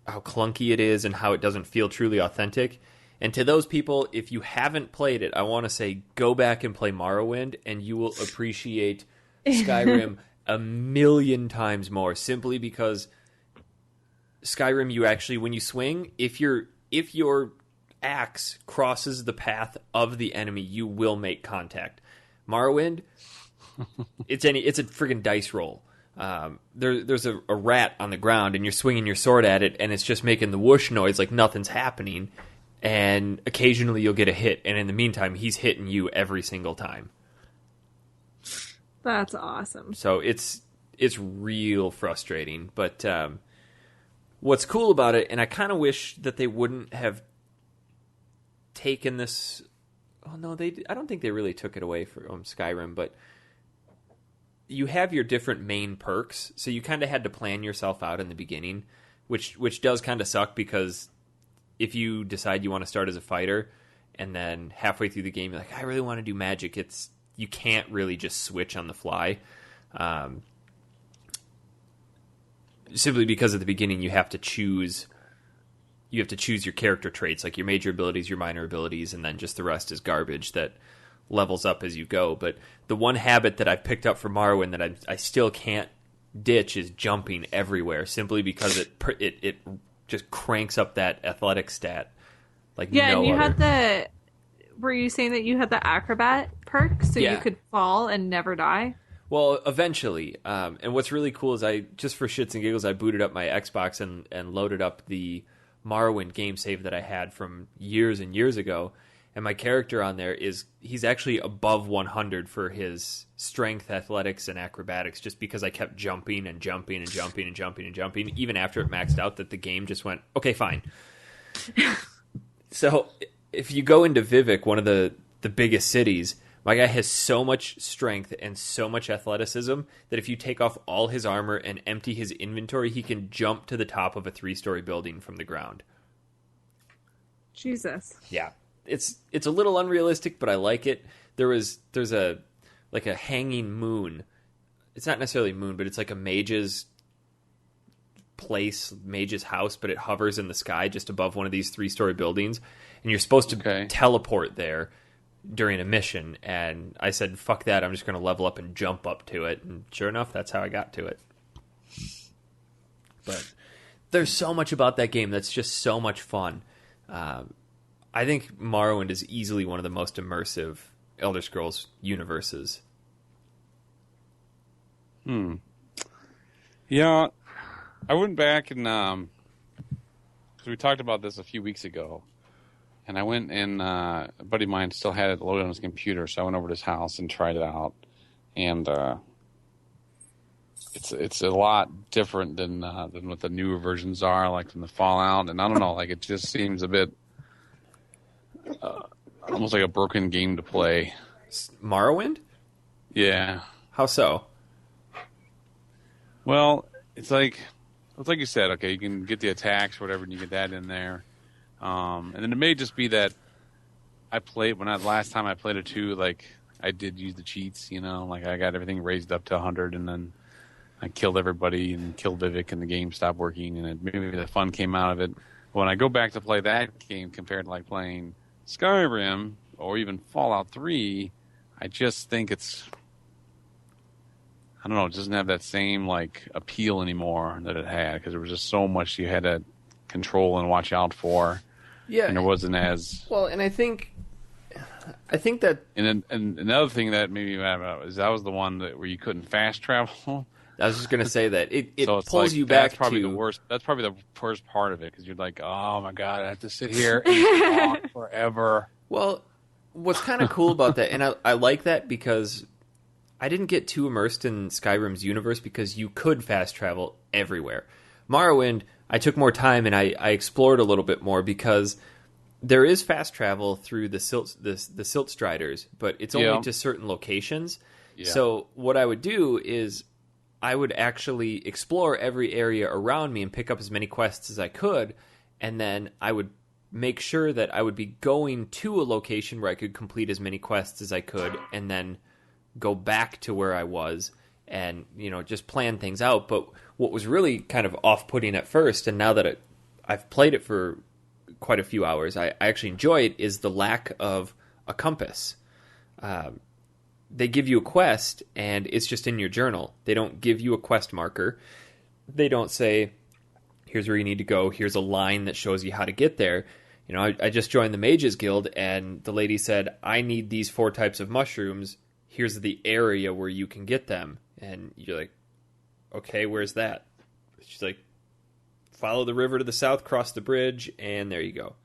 clunky it is and how it doesn't feel truly authentic. And to those people, if you haven't played it, I want to say go back and play Morrowind, and you will appreciate Skyrim a million times more, simply because Skyrim, you actually, when you swing, if your axe crosses the path of the enemy, you will make contact. Morrowind, it's a friggin' dice roll. There's a rat on the ground, and you're swinging your sword at it, and it's just making the whoosh noise like nothing's happening. And occasionally you'll get a hit, and in the meantime, he's hitting you every single time. That's awesome. So it's real frustrating, but what's cool about it, and I kind of wish that they wouldn't have taken this. Oh no, I don't think they really took it away from Skyrim, but you have your different main perks, so you kind of had to plan yourself out in the beginning, which does kind of suck because if you decide you want to start as a fighter and then halfway through the game you're like, I really want to do magic, you can't really just switch on the fly. Simply because at the beginning you have to choose your character traits, like your major abilities, your minor abilities, and then just the rest is garbage that levels up as you go. But the one habit that I've picked up from Morrowind that I still can't ditch is jumping everywhere, simply because it just cranks up that athletic stat like yeah, no and you other. were you saying that you had the acrobat perk so Yeah. you could fall and never die? Well, eventually. And what's really cool is just for shits and giggles, I booted up my Xbox and loaded up the Morrowind game save that I had from years and years ago. And my character on there he's actually above 100 for his strength, athletics, and acrobatics, just because I kept jumping and jumping and jumping and jumping and jumping, even after it maxed out, that the game just went, okay, fine. So if you go into Vivek, one of the biggest cities, my guy has so much strength and so much athleticism that if you take off all his armor and empty his inventory, he can jump to the top of a 3-story building from the ground. Jesus. Yeah. It's a little unrealistic, but I like it. There's a hanging moon. It's not necessarily a moon, but it's like a mage's place, mage's house, but it hovers in the sky just above one of these 3-story buildings, and you're supposed to teleport there during a mission. And I said, fuck that, I'm just going to level up and jump up to it. And sure enough, that's how I got to it. But there's so much about that game that's just so much fun. I think Morrowind is easily one of the most immersive Elder Scrolls universes. Yeah, I went back and because we talked about this a few weeks ago, and I went and a buddy of mine still had it loaded on his computer, so I went over to his house and tried it out, and it's a lot different than what the newer versions are, like from the Fallout, and I don't know, like it just seems a bit almost like a broken game to play. Morrowind? Yeah. How so? Well, it's like you said. Okay, you can get the attacks or whatever, and you get that in there. And then it may just be that last time I played it too. Like I did use the cheats, like I got everything raised up to 100, and then I killed everybody and killed Vivek, and the game stopped working, and maybe the fun came out of it. But when I go back to play that game compared to like playing Skyrim or even Fallout 3, I just think it doesn't have that same like appeal anymore that it had, because there was just so much you had to control and watch out for. Yeah, and it wasn't as well. And I think that, and another thing that made me mad about is that was the one where you couldn't fast travel. I was just going to say that it so pulls you back. That's probably the worst. That's probably the worst part of it, because you're like, oh my god, I have to sit here and walk forever. Well, what's kind of cool about that, and I like that, because I didn't get too immersed in Skyrim's universe because you could fast travel everywhere. Morrowind, I took more time and I explored a little bit more because there is fast travel through the silt striders, but it's only to certain locations. Yeah. So what I would do is I would actually explore every area around me and pick up as many quests as I could, and then I would make sure that I would be going to a location where I could complete as many quests as I could, and then go back to where I was and, just plan things out. But what was really kind of off-putting at first, and now that I've played it for quite a few hours, I actually enjoy it, is the lack of a compass. They give you a quest, and it's just in your journal. They don't give you a quest marker. They don't say, here's where you need to go. Here's a line that shows you how to get there. I just joined the Mages Guild, and the lady said, I need these 4 types of mushrooms. Here's the area where you can get them. And you're like, okay, where's that? She's like, follow the river to the south, cross the bridge, and there you go.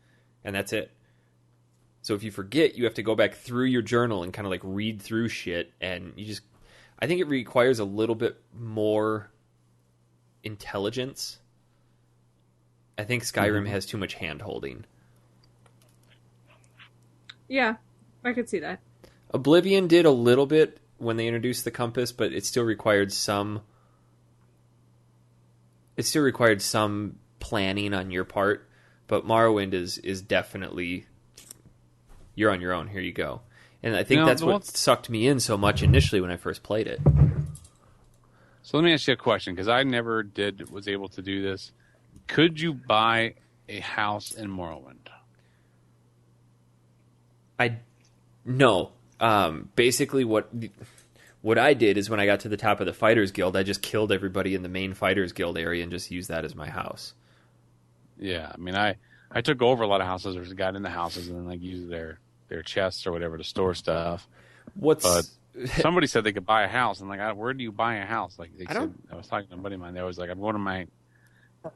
And that's it. So if you forget, you have to go back through your journal and kind of read through shit. And I think it requires a little bit more intelligence. I think Skyrim has too much hand-holding. Yeah, I could see that. Oblivion did a little bit when they introduced the compass, but it still required some planning on your part. But Morrowind is definitely, you're on your own, here you go. And I think that's what sucked me in so much initially when I first played it. So let me ask you a question, because I never was able to do this. Could you buy a house in Morrowind? No. Basically what I did is when I got to the top of the Fighters Guild, I just killed everybody in the main Fighters Guild area and just used that as my house. Yeah, I mean, I took over a lot of houses, or got into houses and then used their chests or whatever to store stuff. But somebody said they could buy a house, and where do you buy a house? I was talking to a buddy of mine. They was like, I'm going to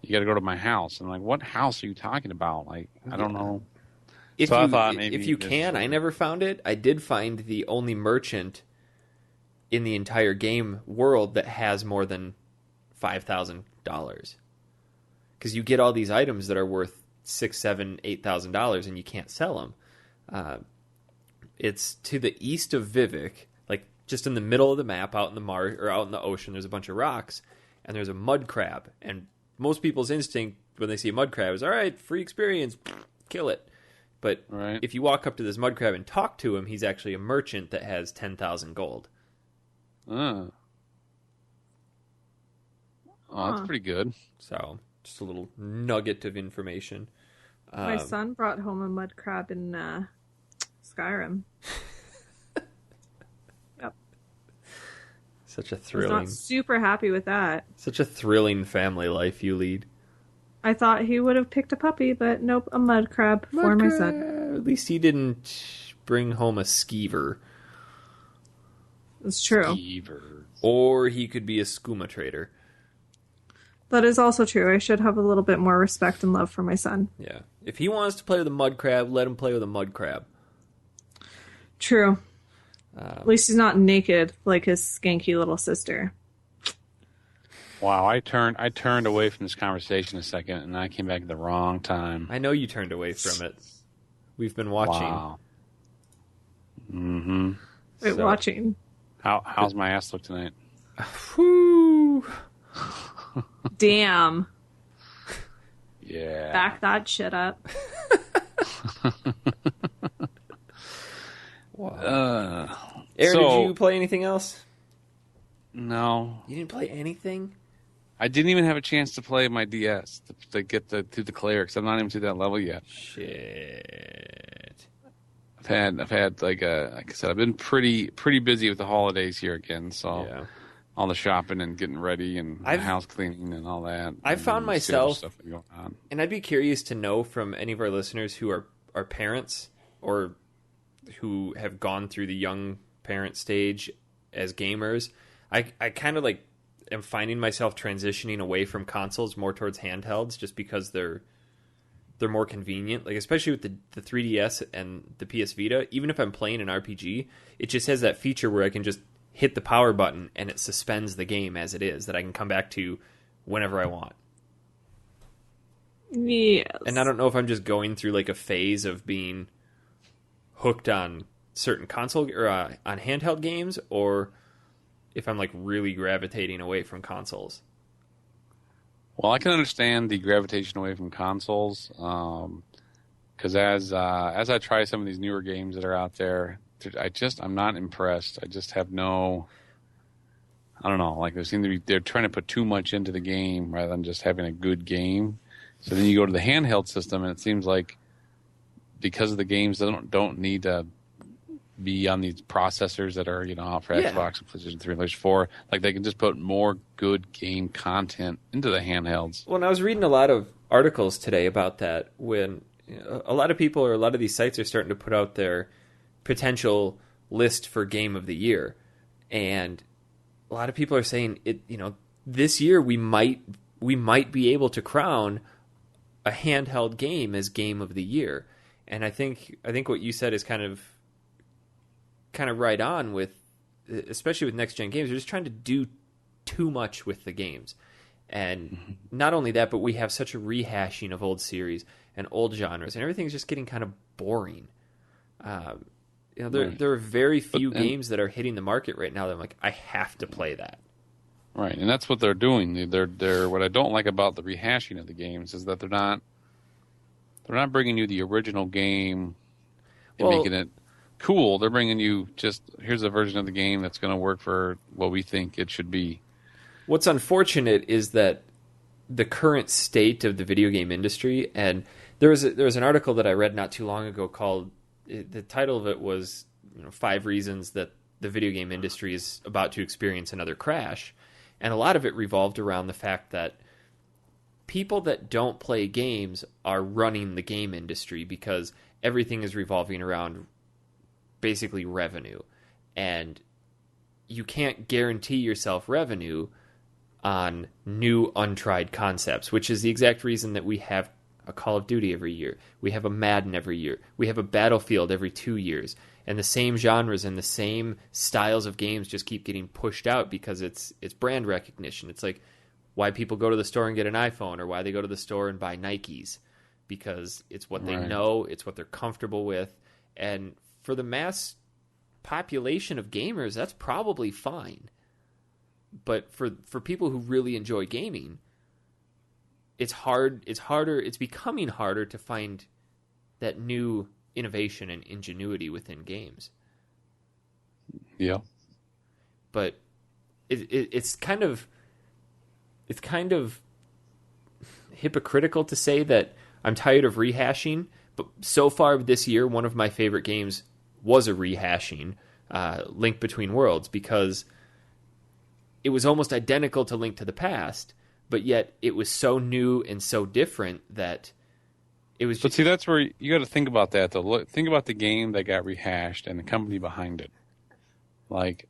you got to go to my house. And what house are you talking about? I don't know. If you can, I never found it. I did find the only merchant in the entire game world that has more than $5,000, because you get all these items that are worth $6,000, $7,000, $8,000, and you can't sell them. It's to the east of Vivek, just in the middle of the map, out in the or out in the ocean. There's a bunch of rocks, and there's a mud crab. And most people's instinct when they see a mud crab is, all right, free experience, kill it. But if you walk up to this mud crab and talk to him, he's actually a merchant that has 10,000 gold. Oh, that's pretty good. So, just a little nugget of information. My son brought home a mud crab in Skyrim. Yep. Such a thrilling. I was not super happy with that. Such a thrilling family life you lead. I thought he would have picked a puppy, but nope, a mud crab for my son. At least he didn't bring home a skeever. It's true. Skeever. Or he could be a skooma trader. That is also true. I should have a little bit more respect and love for my son. Yeah. If he wants to play with a mud crab, let him play with a mud crab. True. At least he's not naked like his skanky little sister. Wow, I turned away from this conversation a second, and I came back at the wrong time. I know you turned away from it. We've been watching. Wow. Mm-hmm. Wait, watching? How's my ass look tonight? Whew. Damn. Yeah. Back that shit up. Wow. Aaron, did you play anything else? No. You didn't play anything? I didn't even have a chance to play my DS to get to the clerics. I'm not even to that level yet. Shit. I've had like I said, I've been pretty busy with the holidays here again. So all the shopping and getting ready and house cleaning and all that. I found myself, and I'd be curious to know from any of our listeners who are parents or who have gone through the young parent stage as gamers. I kind of am finding myself transitioning away from consoles more towards handhelds just because they're more convenient. Especially with the 3DS and the PS Vita, even if I'm playing an RPG, it just has that feature where I can just hit the power button and it suspends the game as it is, that I can come back to whenever I want. Yes. And I don't know if I'm just going through like a phase of being hooked on certain console or on handheld games, or if I'm like really gravitating away from consoles. Well, I can understand the gravitation away from consoles, because as I try some of these newer games that are out there, I'm not impressed. I just have no. I don't know. Like they're trying to put too much into the game rather than just having a good game. So then you go to the handheld system, and it seems like because of the games that don't need to be on these processors that are out for Xbox and PlayStation 3 and PlayStation 4, like they can just put more good game content into the handhelds. Well, and I was reading a lot of articles today about that when a lot of people or a lot of these sites are starting to put out their potential list for game of the year, and a lot of people are saying this year we might be able to crown a handheld game as game of the year. And I think what you said is kind of right on with, especially with next gen games. They're just trying to do too much with the games, and not only that, but we have such a rehashing of old series and old genres, and everything's just getting kind of boring. There are very few games that are hitting the market right now that I'm like, I have to play that. Right, and that's what they're doing. They're what I don't like about the rehashing of the games is that they're not bringing you the original game and making it cool. They're bringing you just here's a version of the game that's going to work for what we think it should be. What's unfortunate is that the current state of the video game industry, and there was an article that I read not too long ago called, the title of it was 5 reasons that the video game industry is about to experience another crash. And a lot of it revolved around the fact that people that don't play games are running the game industry because everything is revolving around basically revenue. And you can't guarantee yourself revenue on new untried concepts, which is the exact reason that we have a Call of Duty every year. We have a Madden every year. We have a Battlefield every 2 years. And the same genres and the same styles of games just keep getting pushed out because it's brand recognition. It's like why people go to the store and get an iPhone, or why they go to the store and buy Nikes, because it's what they know, it's what they're comfortable with. And for the mass population of gamers, that's probably fine. But for people who really enjoy gaming, it's becoming harder to find that new innovation and ingenuity within games. Yeah. But it's kind of hypocritical to say that I'm tired of rehashing, but so far this year, one of my favorite games was a rehashing, Link Between Worlds, because it was almost identical to Link to the Past, but yet it was so new and so different that it was. But see, that's where you got to think about that. Though, think about the game that got rehashed and the company behind it. Like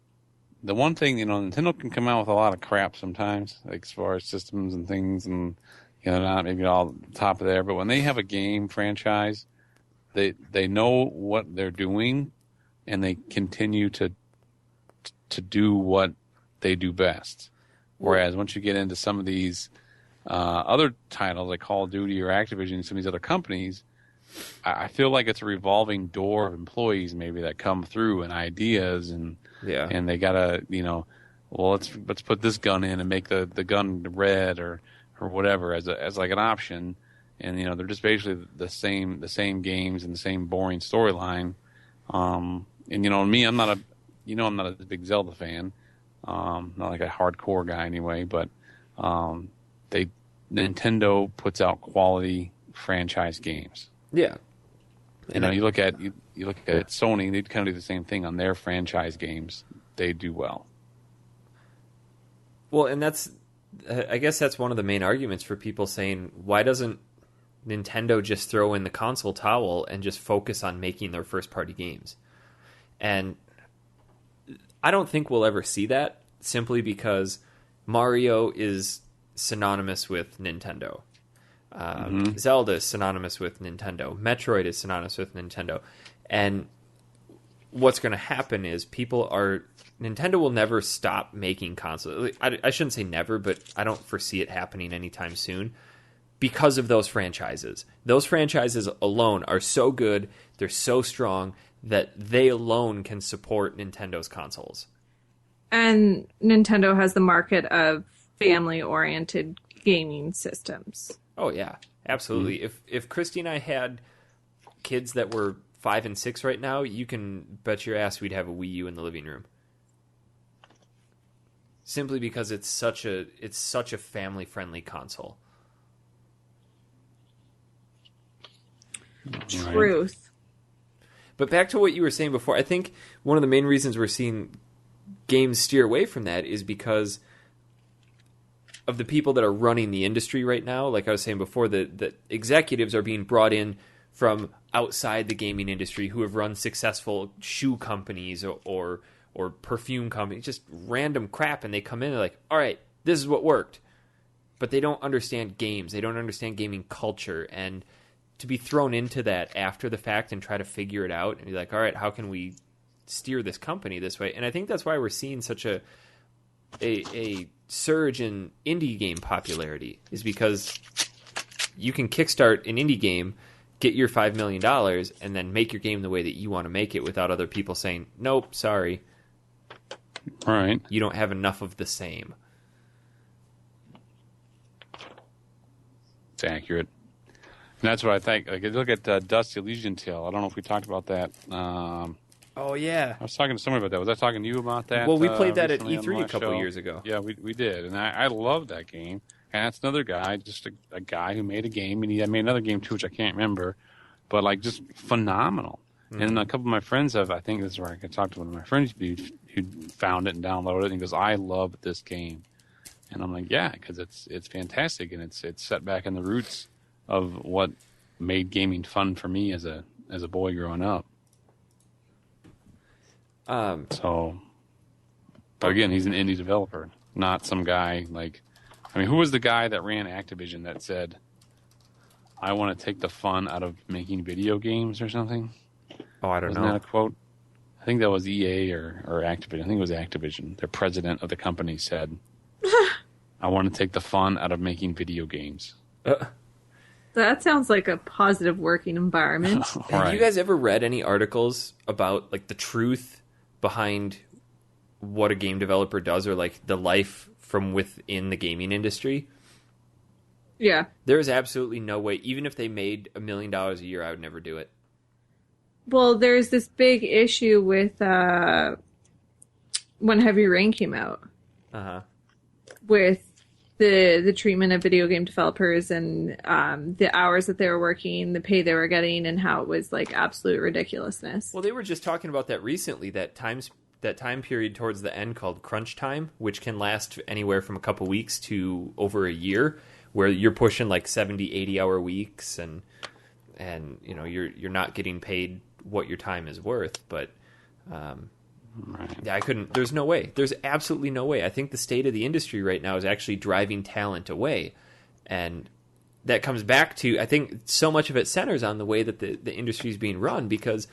the one thing, Nintendo can come out with a lot of crap sometimes, like as far as systems and things, and not maybe all top of there. But when they have a game franchise, they know what they're doing, and they continue to do what they do best. Whereas once you get into some of these other titles like Call of Duty or Activision, some of these other companies, I feel like it's a revolving door of employees maybe that come through and ideas and they gotta let's put this gun in and make the gun red or whatever as like an option, and they're just basically the same games and the same boring storyline. And me, I'm not a big Zelda fan. Not like a hardcore guy anyway, but Nintendo puts out quality franchise games. Yeah, you look at Sony, they kind of do the same thing on their franchise games. They do well. Well, and I guess that's one of the main arguments for people saying, why doesn't Nintendo just throw in the console towel and just focus on making their first party games? And I don't think we'll ever see that, simply because Mario is synonymous with Nintendo. Zelda is synonymous with Nintendo. Metroid is synonymous with Nintendo. And what's going to happen is Nintendo will never stop making consoles. I shouldn't say never, but I don't foresee it happening anytime soon. because of those franchises. Those franchises alone are so good, they're so strong, that they alone can support Nintendo's consoles. And Nintendo has the market of family-oriented gaming systems. Oh, yeah, absolutely. If Christy and I had kids that were 5 and 6 right now, you can bet your ass we'd have a Wii U in the living room. Simply because it's such a family-friendly console. Truth. But back to what you were saying before, I think one of the main reasons we're seeing games steer away from that is because of the people that are running the industry right now. Like I was saying before, the executives are being brought in from outside the gaming industry who have run successful shoe companies or perfume companies, just random crap, and they come in and they're like, all right, this is what worked. But they don't understand games. They don't understand gaming culture. And to be thrown into that after the fact and try to figure it out and be like, all right, how can we steer this company this way? And I think that's why we're seeing such a surge in indie game popularity, is because you can kickstart an indie game, get your $5 million, and then make your game the way that you want to make it without other people saying, nope, sorry. Right. You don't have enough of the same. It's accurate. And that's what I think. Like, look at Dust Elysian Tale. I don't know if we talked about that. Oh, yeah. I was talking to somebody about that. Was I talking to you about that? Well, we played that at recently E3 on a couple show? years ago. Yeah, we did. And I loved that game. And that's another guy, just a guy who made a game. And he made another game, too, which I can't remember. But, like, just phenomenal. Mm-hmm. And a couple of my friends I think this is where I could talk to one of my friends who found it and downloaded it. And he goes, I love this game. And I'm like, yeah, because it's fantastic. And it's set back in the roots of what made gaming fun for me as a boy growing up. But again, he's an indie developer, not some guy like, I mean, who was the guy that ran Activision that said, I want to take the fun out of making video games or something? Oh, I don't know. Wasn't that a quote? I think that was EA or Activision. I think it was Activision. Their president of the company said, I want to take the fun out of making video games. That sounds like a positive working environment. Have you guys ever read any articles about like the truth behind what a game developer does, or like the life from within the gaming industry? Yeah. There is absolutely no way, even if they made $1 million a year, I would never do it. Well, there's this big issue with when Heavy Rain came out. Uh-huh. With the treatment of video game developers and the hours that they were working, the pay they were getting, and how it was like absolute ridiculousness. Well, they were just talking about that recently, that time period towards the end called crunch time, which can last anywhere from a couple weeks to over a year, where you're pushing like 70, 80-hour weeks, and you know you're not getting paid what your time is worth. But right. yeah, I couldn't. There's no way. There's absolutely no way. I think the state of the industry right now is actually driving talent away, and that comes back to, I think so much of it centers on the way that the industry is being run. Because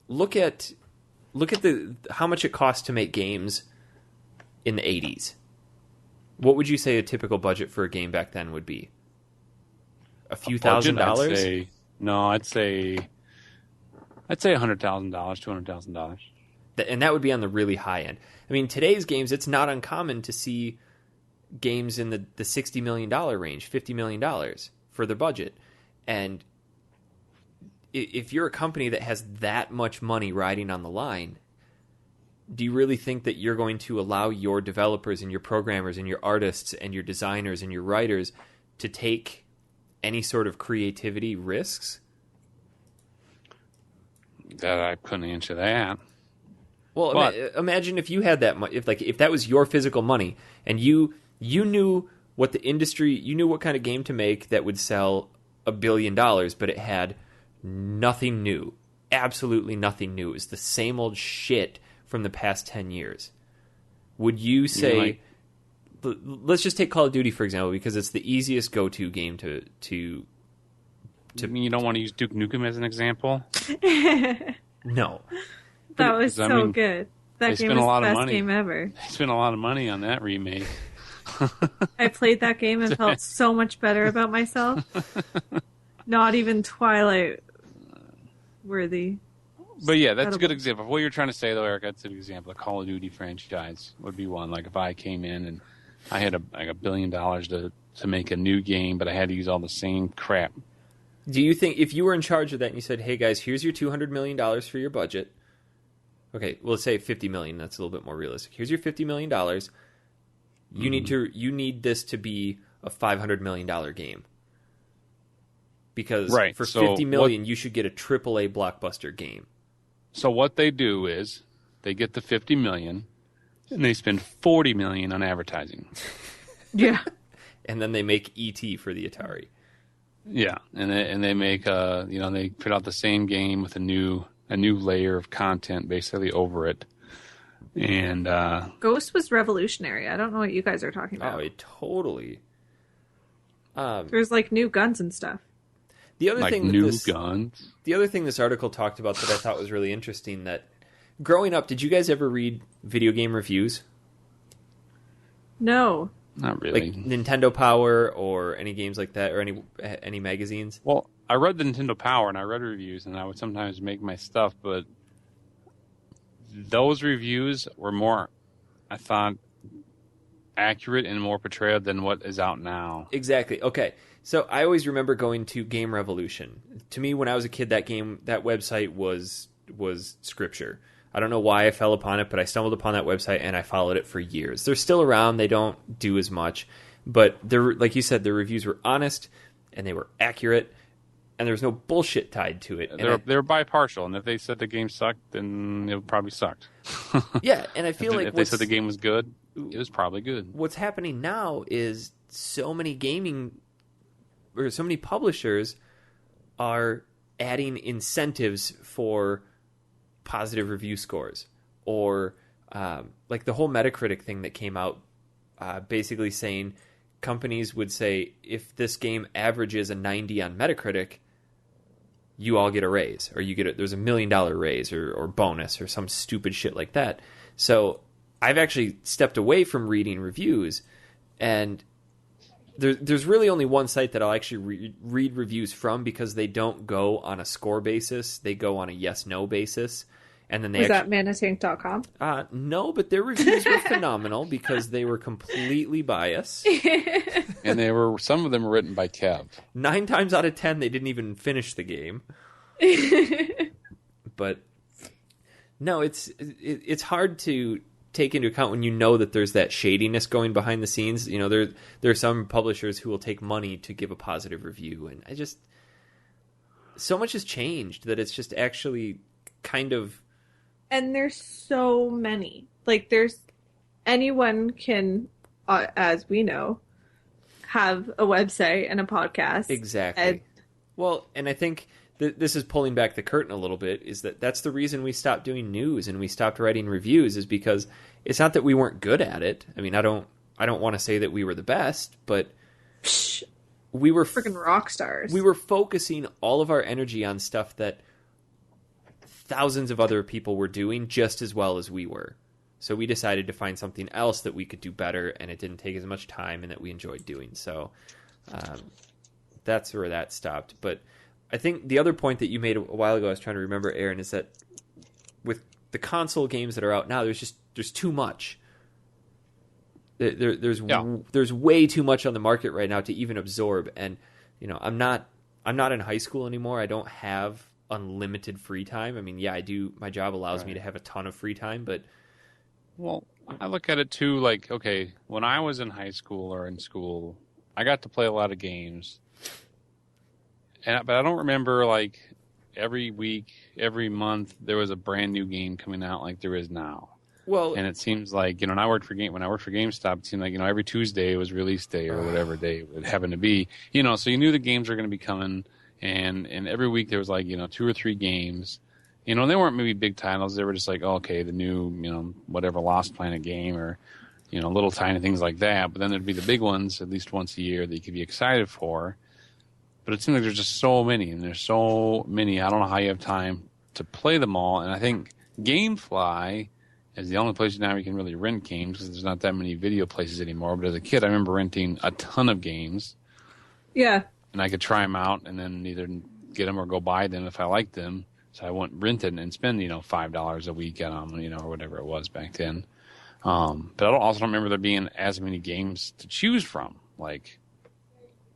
look at how much it costs to make games in the 80s. What would you say a typical budget for a game back then would be? A few $1,000? I'd say $100,000, $200,000. And that would be on the really high end. I mean, today's games, it's not uncommon to see games in the $60 million range, $50 million for their budget. And if you're a company that has that much money riding on the line, do you really think that you're going to allow your developers and your programmers and your artists and your designers and your writers to take any sort of creativity risks? That I couldn't answer that. Well, imagine if you had that money, if that was your physical money, and you knew what the industry, you knew what kind of game to make that would sell $1 billion, but it had nothing new, absolutely nothing new. It was the same old shit from the past 10 years. Would you say, let's just take Call of Duty for example, because it's the easiest go-to game to. I mean, you don't want to use Duke Nukem as an example? No. That was good. That game was the best game ever. They spent a lot of money on that remake. I played that game and felt so much better about myself. Not even Twilight worthy. But yeah, that's a good example. What you're trying to say, though, Eric, that's an example. A Call of Duty franchise would be one. Like if I came in and I had $1 billion to make a new game, but I had to use all the same crap. Do you think if you were in charge of that and you said, hey guys, here's your $200 million for your budget. Okay, well, let's say $50 million. That's a little bit more realistic. Here's your $50 million. You need this to be a $500 million game. Because for $50 million, you should get a AAA blockbuster game. So what they do is they get the $50 million and they spend $40 million on advertising. Yeah. And then they make E.T. for the Atari. Yeah, and they make they put out the same game with a new layer of content basically over it. And Ghost was revolutionary. I don't know what you guys are talking about. Oh, it totally. There's like new guns and stuff. The other like thing guns. The other thing this article talked about that I thought was really interesting, that growing up, did you guys ever read video game reviews? No. Not really. Like Nintendo Power or any games like that, or any magazines? Well, I read the Nintendo Power and I read reviews, and I would sometimes make my stuff, but those reviews were more, I thought, accurate and more portrayal than what is out now. Exactly. Okay. So I always remember going to Game Revolution. To me, when I was a kid, that website was scripture. I don't know why I fell upon it, but I stumbled upon that website and I followed it for years. They're still around. They don't do as much, but like you said, the reviews were honest and they were accurate, and there was no bullshit tied to it. They're bipartial, and if they said the game sucked, then it probably sucked. Yeah, and I feel if they said the game was good, it was probably good. What's happening now is so many publishers are adding incentives for positive review scores, or like the whole Metacritic thing that came out, basically saying companies would say, if this game averages a 90 on Metacritic, you all get a raise, or there's $1 million raise or bonus or some stupid shit like that. So I've actually stepped away from reading reviews, and there's really only one site that I'll actually read reviews from, because they don't go on a score basis. They go on a yes-no basis. And then Was that manatank.com? No, but their reviews were phenomenal because they were completely biased. And some of them were written by Kev. 9 times out of 10, they didn't even finish the game. But no, it's hard to take into account when you know that there's that shadiness going behind the scenes. You know, there are some publishers who will take money to give a positive review, and so much has changed that it's just actually kind of. And there's so many. Like, anyone can, as we know, have a website and a podcast. Exactly. And I think this is pulling back the curtain a little bit, is that's the reason we stopped doing news and we stopped writing reviews, is because it's not that we weren't good at it. I mean, I don't want to say that we were the best, but we were freaking rock stars. We were focusing all of our energy on stuff that thousands of other people were doing just as well as we were. So we decided to find something else that we could do better, and it didn't take as much time, and that we enjoyed doing. So that's where that stopped. But I think the other point that you made a while ago, I was trying to remember, Aaron, is that with the console games that are out now, there's too much. There's way too much on the market right now to even absorb. And I'm not in high school anymore. I don't have unlimited free time. I mean, yeah, I do. My job allows me to have a ton of free time, but I look at it too. Like, okay, when I was in high school or in school, I got to play a lot of games, but I don't remember like every week, every month there was a brand new game coming out like there is now. Well, and it seems like when I worked for GameStop, it seemed like every Tuesday was release day or whatever day it happened to be. So you knew the games were going to be coming. And every week there was 2 or 3 games. They weren't maybe big titles. They were just like, okay, the new, whatever Lost Planet game, or, little tiny things like that. But then there'd be the big ones at least once a year that you could be excited for. But it seems like there's just so many, and there's so many. I don't know how you have time to play them all. And I think GameFly is the only place now you can really rent games because there's not that many video places anymore. But as a kid, I remember renting a ton of games. Yeah. And I could try them out and then either get them or go buy them if I liked them. So I wouldn't rent it and spend, $5 a week on them, or whatever it was back then. But I also don't remember there being as many games to choose from, like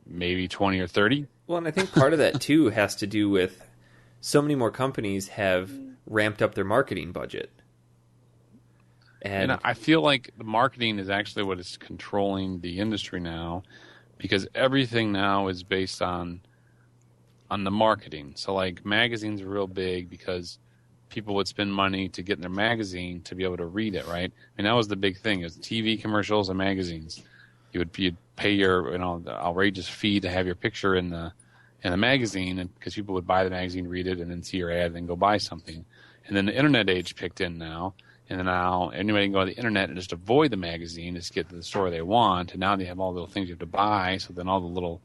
maybe 20 or 30. Well, and I think part of that, too, has to do with so many more companies have ramped up their marketing budget. And I feel like the marketing is actually what is controlling the industry now, because everything now is based on the marketing. So, like, magazines are real big because people would spend money to get in their magazine to be able to read it, right? And that was the big thing, is TV commercials and magazines. You'd pay your the outrageous fee to have your picture in the magazine, because people would buy the magazine, read it, and then see your ad, and then go buy something. And then the internet age kicked in now. And then now anybody can go to the internet and just avoid the magazine, just get to the store they want. And now they have all the little things you have to buy. So then all the little,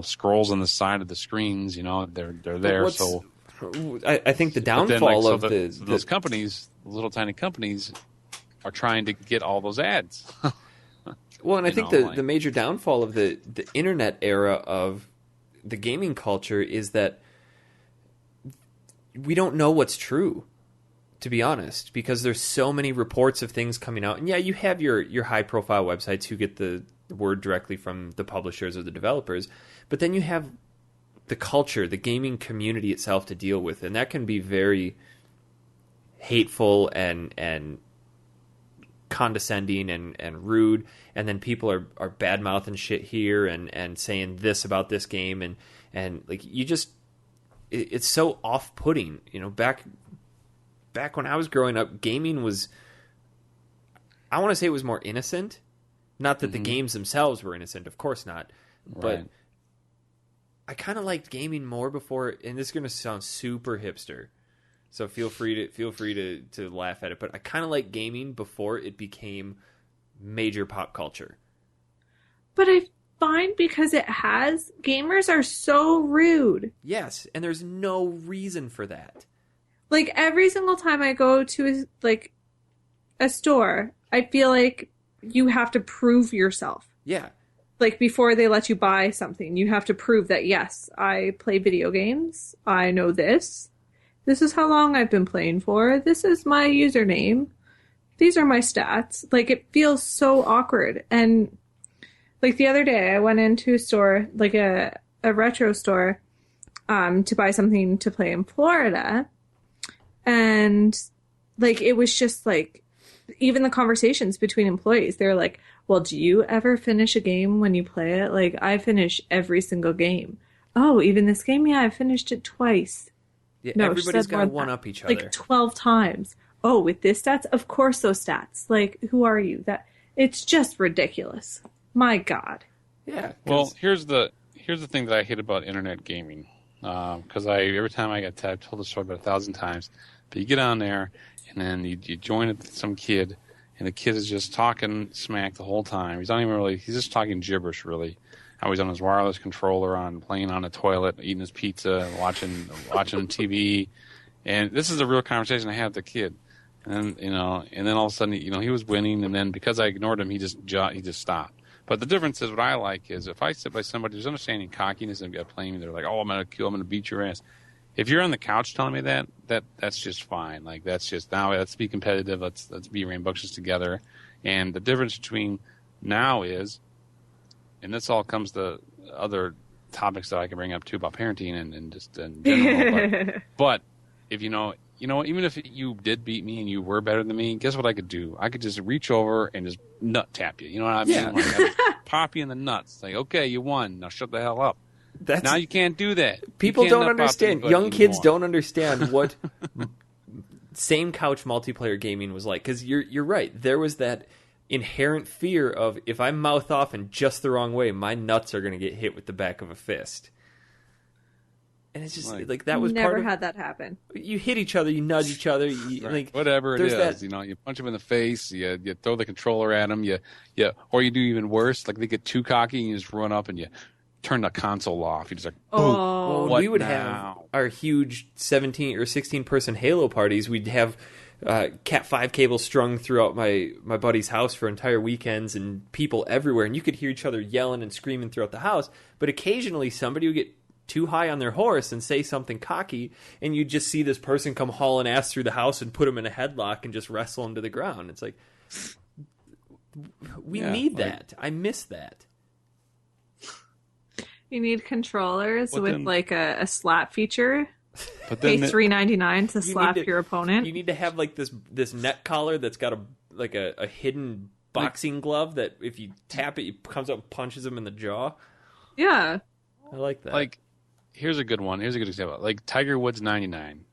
scrolls on the side of the screens, they're there. So I think the downfall of those companies, little tiny companies, are trying to get all those ads. Well, and I think the major downfall of the internet era of the gaming culture is that we don't know what's true, to be honest, because there's so many reports of things coming out. And yeah, you have your high-profile websites who get the word directly from the publishers or the developers, but then you have the culture, the gaming community itself to deal with, and that can be very hateful and condescending and rude, and then people are bad-mouthing shit here and saying this about this game, and like, you just, it's so off-putting. Back when I was growing up, gaming was, I want to say it was more innocent. Not that the games themselves were innocent, of course not. But Right. I kind of liked gaming more before, and this is going to sound super hipster, so feel free to laugh at it. But I kind of liked gaming before it became major pop culture. But I find because gamers are so rude. Yes, and there's no reason for that. Like, every single time I go to a store, I feel like you have to prove yourself. Yeah. Like, before they let you buy something, you have to prove that, yes, I play video games. I know this. This is how long I've been playing for. This is my username. These are my stats. Like, it feels so awkward. And, like, the other day, I went into a store, like a retro store, to buy something to play in Florida. And, like, it was just, like, even the conversations between employees, they're like, well, do you ever finish a game when you play it? Like, I finish every single game. Oh, even this game? Yeah, I finished it twice. Yeah, No, everybody's got to more than one-up each other. Like, 12 times. Oh, with this stats? Of course those stats. Like, who are you? It's just ridiculous. My God. Yeah. Well, here's the thing that I hate about internet gaming. Because every time I I've told the story about 1,000 times, but you get on there and then you join some kid, and the kid is just talking smack the whole time. He's just talking gibberish, really. How he's on his wireless controller, playing on a toilet, eating his pizza, watching TV, and this is a real conversation I had with the kid. And then all of a sudden, he was winning, and then because I ignored him, he just stopped. But the difference is, what I like is, if I sit by somebody who's understanding cockiness and playing me, they're like, "Oh, I'm gonna beat your ass." If you're on the couch telling me that's just fine. Like, that's just, now let's be competitive. Let's be rambunctious together. And the difference between now is, and this all comes to other topics that I can bring up too about parenting and just in general. but if even if you did beat me and you were better than me, guess what I could do? I could just reach over and just nut tap you. You know what I mean? Yeah. Like, I just pop you in the nuts. Like, okay, you won. Now shut the hell up. Now you can't do that. People don't understand. Young kids don't understand what same couch multiplayer gaming was like. Because you're right. There was that inherent fear of, if I mouth off in just the wrong way, my nuts are going to get hit with the back of a fist. And it's just like that was never part of, had that happen. You hit each other, you nudge each other, like whatever it is. that, you punch them in the face, you throw the controller at them, or you do even worse. Like, they get too cocky and you just run up and you turn the console off. You just like, boom. Oh, we would have our huge 17 or 16 person Halo parties. We'd have Cat 5 cable strung throughout my buddy's house for entire weekends and people everywhere. And you could hear each other yelling and screaming throughout the house. But occasionally somebody would get too high on their horse and say something cocky, and you just see this person come hauling ass through the house and put him in a headlock and just wrestle him to the ground. It's like, we need that. I miss that. You need controllers with then, like a slap feature. But Pay then $3.99 to slap your opponent. You need to have like this neck collar that's got a hidden boxing glove that if you tap it, it comes up and punches him in the jaw. Yeah. I like that. Like, here's a good one. Here's a good example. Like Tiger Woods 99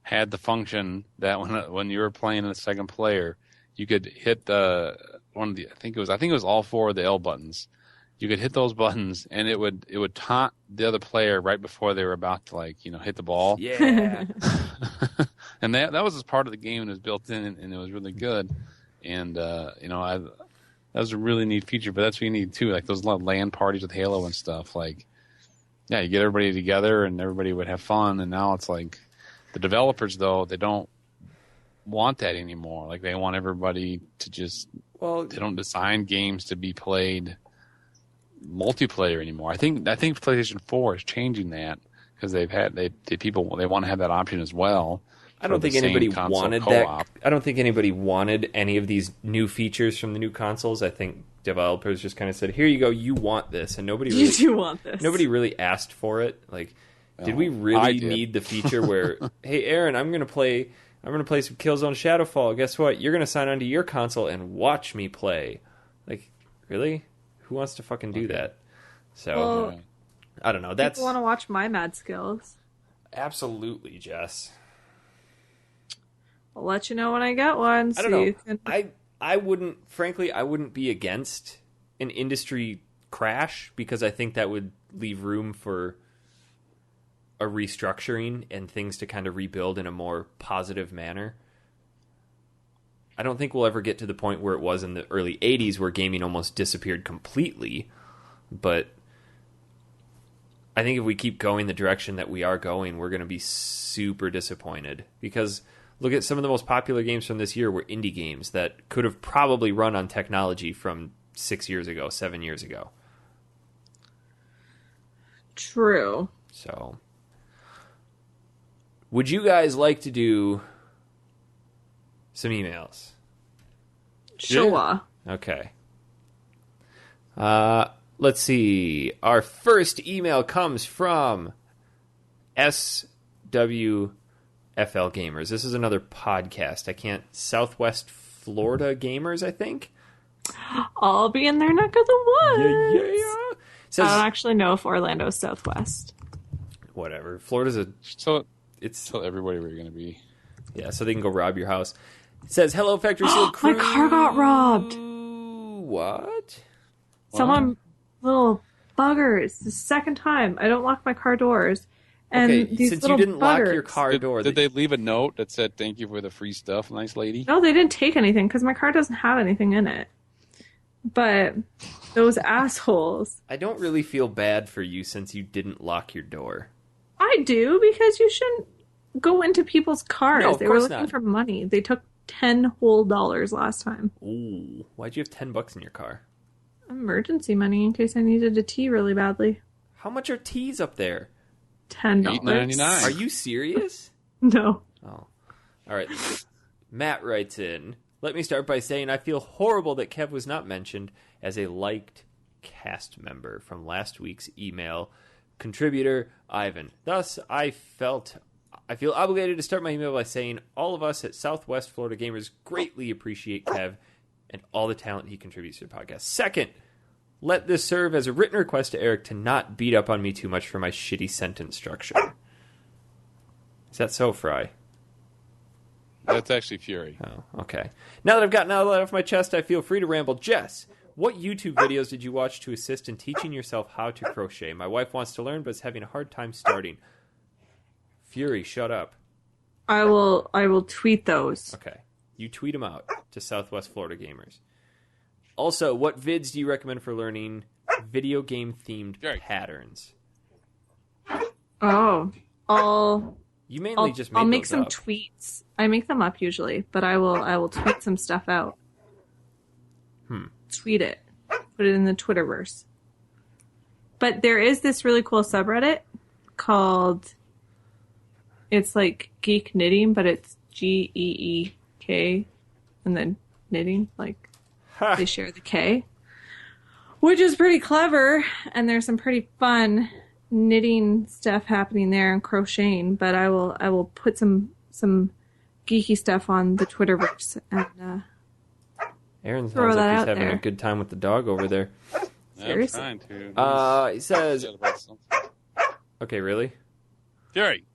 had the function that when you were playing a second player, you could hit I think it was all 4 of the L buttons. You could hit those buttons and it would taunt the other player right before they were about to hit the ball. Yeah. And that was just part of the game and it was built in and it was really good. And that was a really neat feature, but that's what you need too. Like those LAN parties with Halo and stuff. Like, yeah, you get everybody together and everybody would have fun. And now it's like the developers though, they don't want that anymore. Like they want everybody to they don't design games to be played multiplayer anymore. I think PlayStation 4 is changing that because they want to have that option as well. I don't think anybody wanted that. I don't think anybody wanted any of these new features from the new consoles. I think developers just kind of said, "Here you go, you want this," and nobody really, you do want this. Nobody really asked for it. Like, did we really need the feature where, "Hey, Aaron, I'm going to play some Killzone Shadowfall. Guess what? You're going to sign onto your console and watch me play." Like, really? Who wants to fucking do that? So, I don't know. People want to watch my mad skills. Absolutely, Jess. I'll let you know when I get one. I don't know. I wouldn't be against an industry crash because I think that would leave room for a restructuring and things to kind of rebuild in a more positive manner. I don't think we'll ever get to the point where it was in the early 80s where gaming almost disappeared completely. But I think if we keep going the direction that we are going, we're going to be super disappointed. Because look at some of the most popular games from this year were indie games that could have probably run on technology from 7 years ago. True. So, would you guys like to do some emails? Sure. Okay. Let's see. Our first email comes from SWFL Gamers. This is another podcast. Southwest Florida Gamers, I think. I'll be in their neck of the woods. Yeah. Says, I don't actually know if Orlando's Southwest. Whatever. Florida's it's tell everybody where you're going to be. Yeah, so they can go rob your house. It says, "Hello, Factory Seal Crew." My car got robbed. What? Someone, little buggers. The second time. I don't lock my car doors. And okay, these since little you didn't buggers, lock your car door. Did they leave a note that said, "Thank you for the free stuff, nice lady"? No, they didn't take anything because my car doesn't have anything in it. But those assholes. I don't really feel bad for you since you didn't lock your door. I do, because you shouldn't go into people's cars. No, of they were course looking not. for money. They took $10 whole last time. Ooh, why'd you have $10 in your car? Emergency money in case I needed a tea really badly. How much are teas up there? $10. $8.99. Are you serious? No. Oh. All right. Matt writes in, "Let me start by saying I feel horrible that Kev was not mentioned as a liked cast member from last week's email. Contributor, Ivan. Thus, I feel obligated to start my email by saying all of us at Southwest Florida Gamers greatly appreciate Kev and all the talent he contributes to the podcast. Second, let this serve as a written request to Eric to not beat up on me too much for my shitty sentence structure." Is that so, Fry? That's actually Fury. Oh, okay. Now that I've gotten all that off my chest, I feel free to ramble. Jess, what YouTube videos did you watch to assist in teaching yourself how to crochet? My wife wants to learn, but is having a hard time starting. Fury, shut up. I will tweet those. Okay. You tweet them out to Southwest Florida Gamers. Also, what vids do you recommend for learning video game themed patterns? Oh, I'll You mainly just made I'll make those some up. tweets. I make them up usually, but I will tweet some stuff out. Tweet it. Put it in the Twitterverse. But there is this really cool subreddit called, it's like geek knitting, but it's GEEK and then knitting, like they share the K, which is pretty clever, and there's some pretty fun knitting stuff happening there and crocheting. But I will put some geeky stuff on the Twitterverse and Aaron throw sounds like that he's out having there. a good time with the dog over there. Seriously. I'm trying to. He says, Forget about something. okay, really? Fury.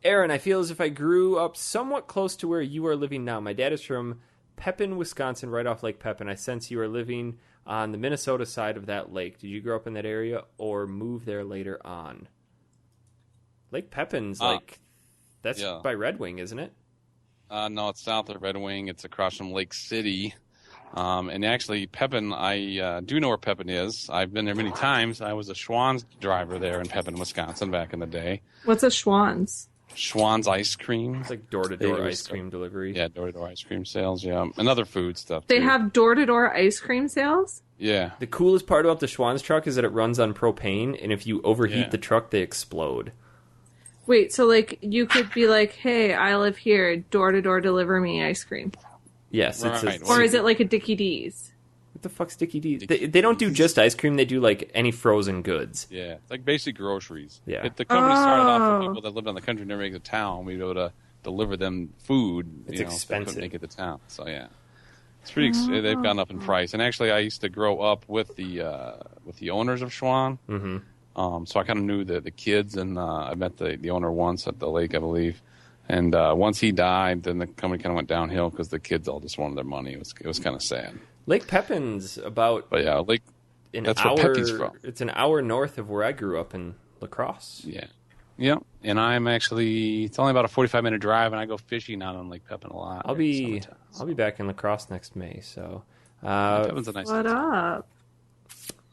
Aaron, I feel as if I grew up somewhat close to where you are living now. My dad is from Pepin, Wisconsin, right off Lake Pepin. I sense you are living on the Minnesota side of that lake. Did you grow up in that area or move there later on? Lake Pepin's that's yeah. by Red Wing, isn't it? No, it's south of Red Wing. It's across from Lake City. And actually, Pepin, I do know where Pepin is. I've been there many times. I was a Schwann's driver there in Pepin, Wisconsin back in the day. What's a Schwann's? Schwann's ice cream. It's like door-to-door ice cream delivery. Yeah, door-to-door ice cream sales, yeah. And other food stuff, They too. have door-to-door ice cream sales? Yeah. The coolest part about the Schwann's truck is that it runs on propane, and if you overheat the truck, they explode. Wait, so like you could be like, hey, I live here, door-to-door deliver me ice cream. Yes. Right. Or is it like a Dickie D's? What the fuck's Dickie D's? They don't do just ice cream. They do like any frozen goods. Yeah, it's like basic groceries. Yeah. If the company started off for people that lived on the country and never make it to town, we'd be able to deliver them food. It's They expensive. couldn't make it to town. So yeah, it's pretty. They've gone up in price. And actually, I used to grow up with the owners of Schwann. Mm-hmm. So I kind of knew the kids, and I met the owner once at the lake, I believe. And once he died, then the company kind of went downhill because the kids all just wanted their money. It was kind of sad. Lake Pepin's about But yeah, Lake. That's hour. where Pepin's from. It's an hour north of where I grew up in La Crosse. Yeah. Yeah. And I'm actually, it's only about a 45-minute drive, and I go fishing out on Lake Pepin a lot. I'll be back in La Crosse next May. So, Pepin's a nice What up?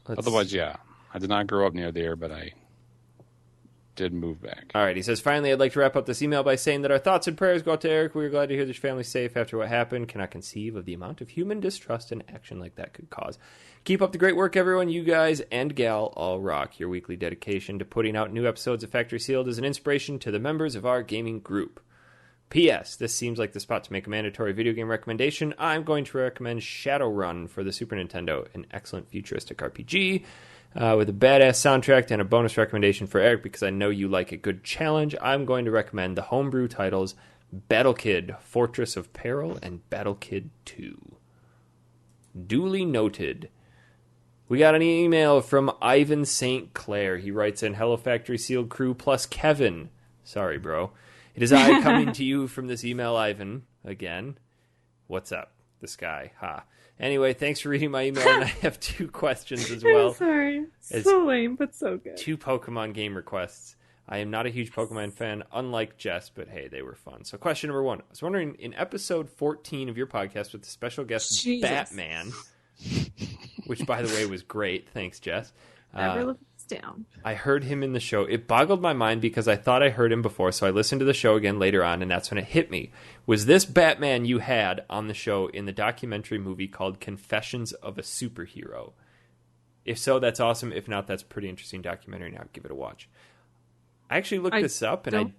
Otherwise, yeah. I did not grow up near there, but I did move back. All right, he says, finally, I'd like to wrap up this email by saying that our thoughts and prayers go out to Eric. We are glad to hear that your family's safe after what happened. Cannot conceive of the amount of human distrust an action like that could cause. Keep up the great work, everyone. You guys and gal all rock. Your weekly dedication to putting out new episodes of Factory Sealed is an inspiration to the members of our gaming group. P.S. This seems like the spot to make a mandatory video game recommendation. I'm going to recommend Shadowrun for the Super Nintendo, an excellent futuristic RPG. With a badass soundtrack and a bonus recommendation for Eric because I know you like a good challenge. I'm going to recommend the homebrew titles Battle Kid, Fortress of Peril, and Battle Kid 2. Duly noted. We got an email from Ivan St. Clair. He writes in, Hello Factory Sealed Crew plus Kevin. Sorry, bro. It is I coming to you from this email, Ivan. Again. What's up? This guy. Ha. Anyway, thanks for reading my email, and I have two questions as well. I'm sorry. As So lame, but so good. Two Pokemon game requests. I am not a huge Pokemon fan, unlike Jess, but hey, they were fun. So question number one. I was wondering, in episode 14 of your podcast with the special guest Jesus. Batman, which, by the way, was great. Thanks, Jess. Never live this down. I heard him in the show. It boggled my mind because I thought I heard him before, so I listened to the show again later on, and that's when it hit me. Was this Batman you had on the show in the documentary movie called Confessions of a Superhero? If so, that's awesome. If not, that's a pretty interesting documentary. Now give it a watch. I actually looked this up, and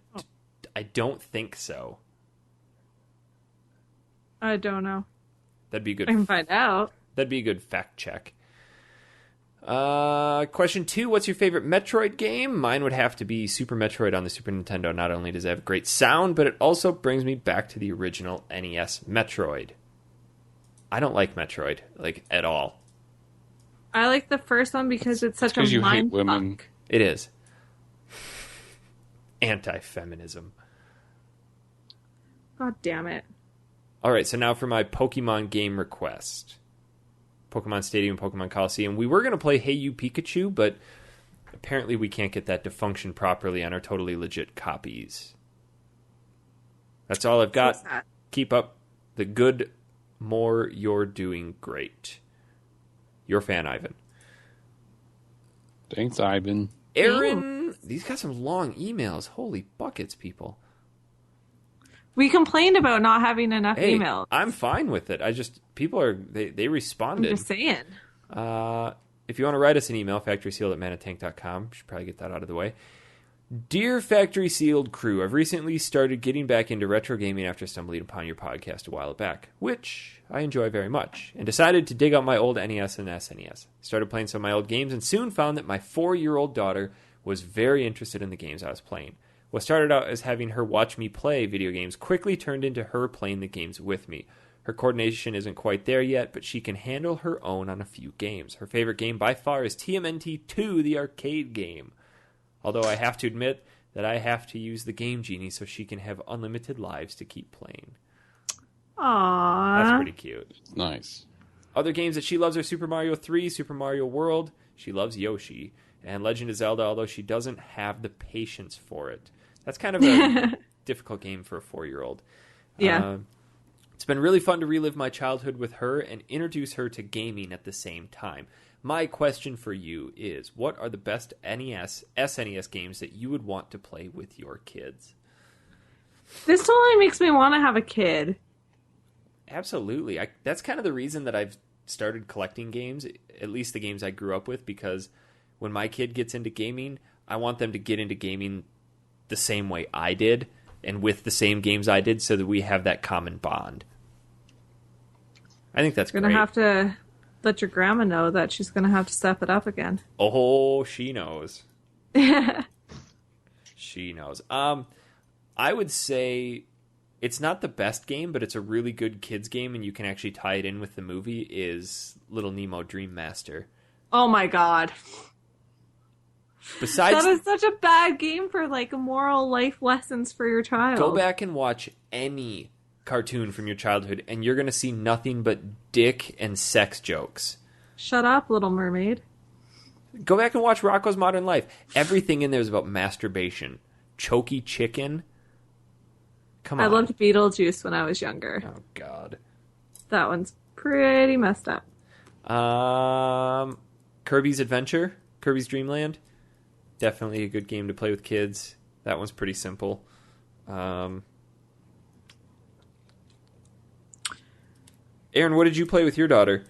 I don't think so. I don't know. That'd be good. I can find out. That'd be a good fact check. Question 2, what's your favorite Metroid game? Mine would have to be Super Metroid on the Super Nintendo. Not only does it have great sound, but it also brings me back to the original NES Metroid. I don't like Metroid, like, at all. I like the first one because it's such a you hate mind women. fuck. It is. Anti-feminism. God damn it. All right, so now for my Pokemon game request. Pokemon Stadium, Pokemon Coliseum. We were going to play Hey You Pikachu, but apparently we can't get that to function properly on our totally legit copies. That's all I've got. So sad. Keep up the good more. You're doing great. Your fan, Ivan. Thanks, Ivan. Aaron, these got some long emails. Holy buckets, people. We complained about not having enough Hey, emails. I'm fine with it. They responded. I'm just saying. If you want to write us an email, factorysealed@manatank.com. Should probably get that out of the way. Dear Factory Sealed crew, I've recently started getting back into retro gaming after stumbling upon your podcast a while back, which I enjoy very much, and decided to dig out my old NES and SNES. Started playing some of my old games and soon found that my 4-year-old daughter was very interested in the games I was playing. What started out as having her watch me play video games quickly turned into her playing the games with me. Her coordination isn't quite there yet, but she can handle her own on a few games. Her favorite game by far is TMNT 2, the arcade game. Although I have to admit that I have to use the Game Genie so she can have unlimited lives to keep playing. Aww. That's pretty cute. Nice. Other games that she loves are Super Mario 3, Super Mario World. She loves Yoshi. And Legend of Zelda, although she doesn't have the patience for it. That's kind of a difficult game for a 4-year-old. Yeah. It's been really fun to relive my childhood with her and introduce her to gaming at the same time. My question for you is, what are the best NES, SNES games that you would want to play with your kids? This totally makes me want to have a kid. Absolutely. That's kind of the reason that I've started collecting games, at least the games I grew up with, because when my kid gets into gaming, I want them to get into gaming the same way I did and with the same games I did so that we have that common bond. I think that's You're great. going to have to let your grandma know that she's going to have to step it up again. Oh, she knows. She knows. I would say it's not the best game, but it's a really good kids game, and you can actually tie it in with the movie, is Little Nemo Dream Master. Oh my god. Besides, That is such a bad game for, like, moral life lessons for your child. go back and watch any cartoon from your childhood, and you're going to see nothing but dick and sex jokes. Shut up, Little Mermaid. Go back and watch Rocko's Modern Life. Everything in there is about masturbation. Choky chicken. Come on. I loved Beetlejuice when I was younger. Oh, God. That one's pretty messed up. Kirby's Adventure. Kirby's Dream Land. Definitely a good game to play with kids. That one's pretty simple. Aaron, what did you play with your daughter?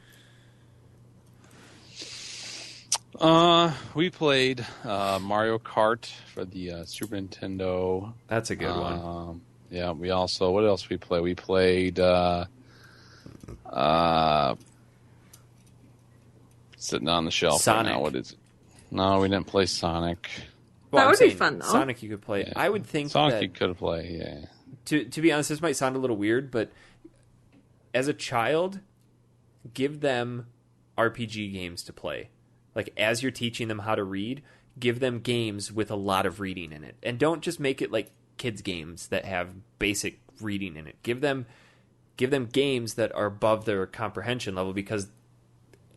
We played Mario Kart for the Super Nintendo. That's a good one. Yeah, we also, what else we play? We played sitting on the shelf Sonic. right now. What is it? No, we didn't play Sonic. Well, That I'm would be saying fun, though. Sonic you could play. Yeah. I would think Sonic that, you could play, yeah. to be honest, this might sound a little weird, but as a child, give them RPG games to play. Like, as you're teaching them how to read, give them games with a lot of reading in it. And don't just make it like kids' games that have basic reading in it. Give them games that are above their comprehension level, because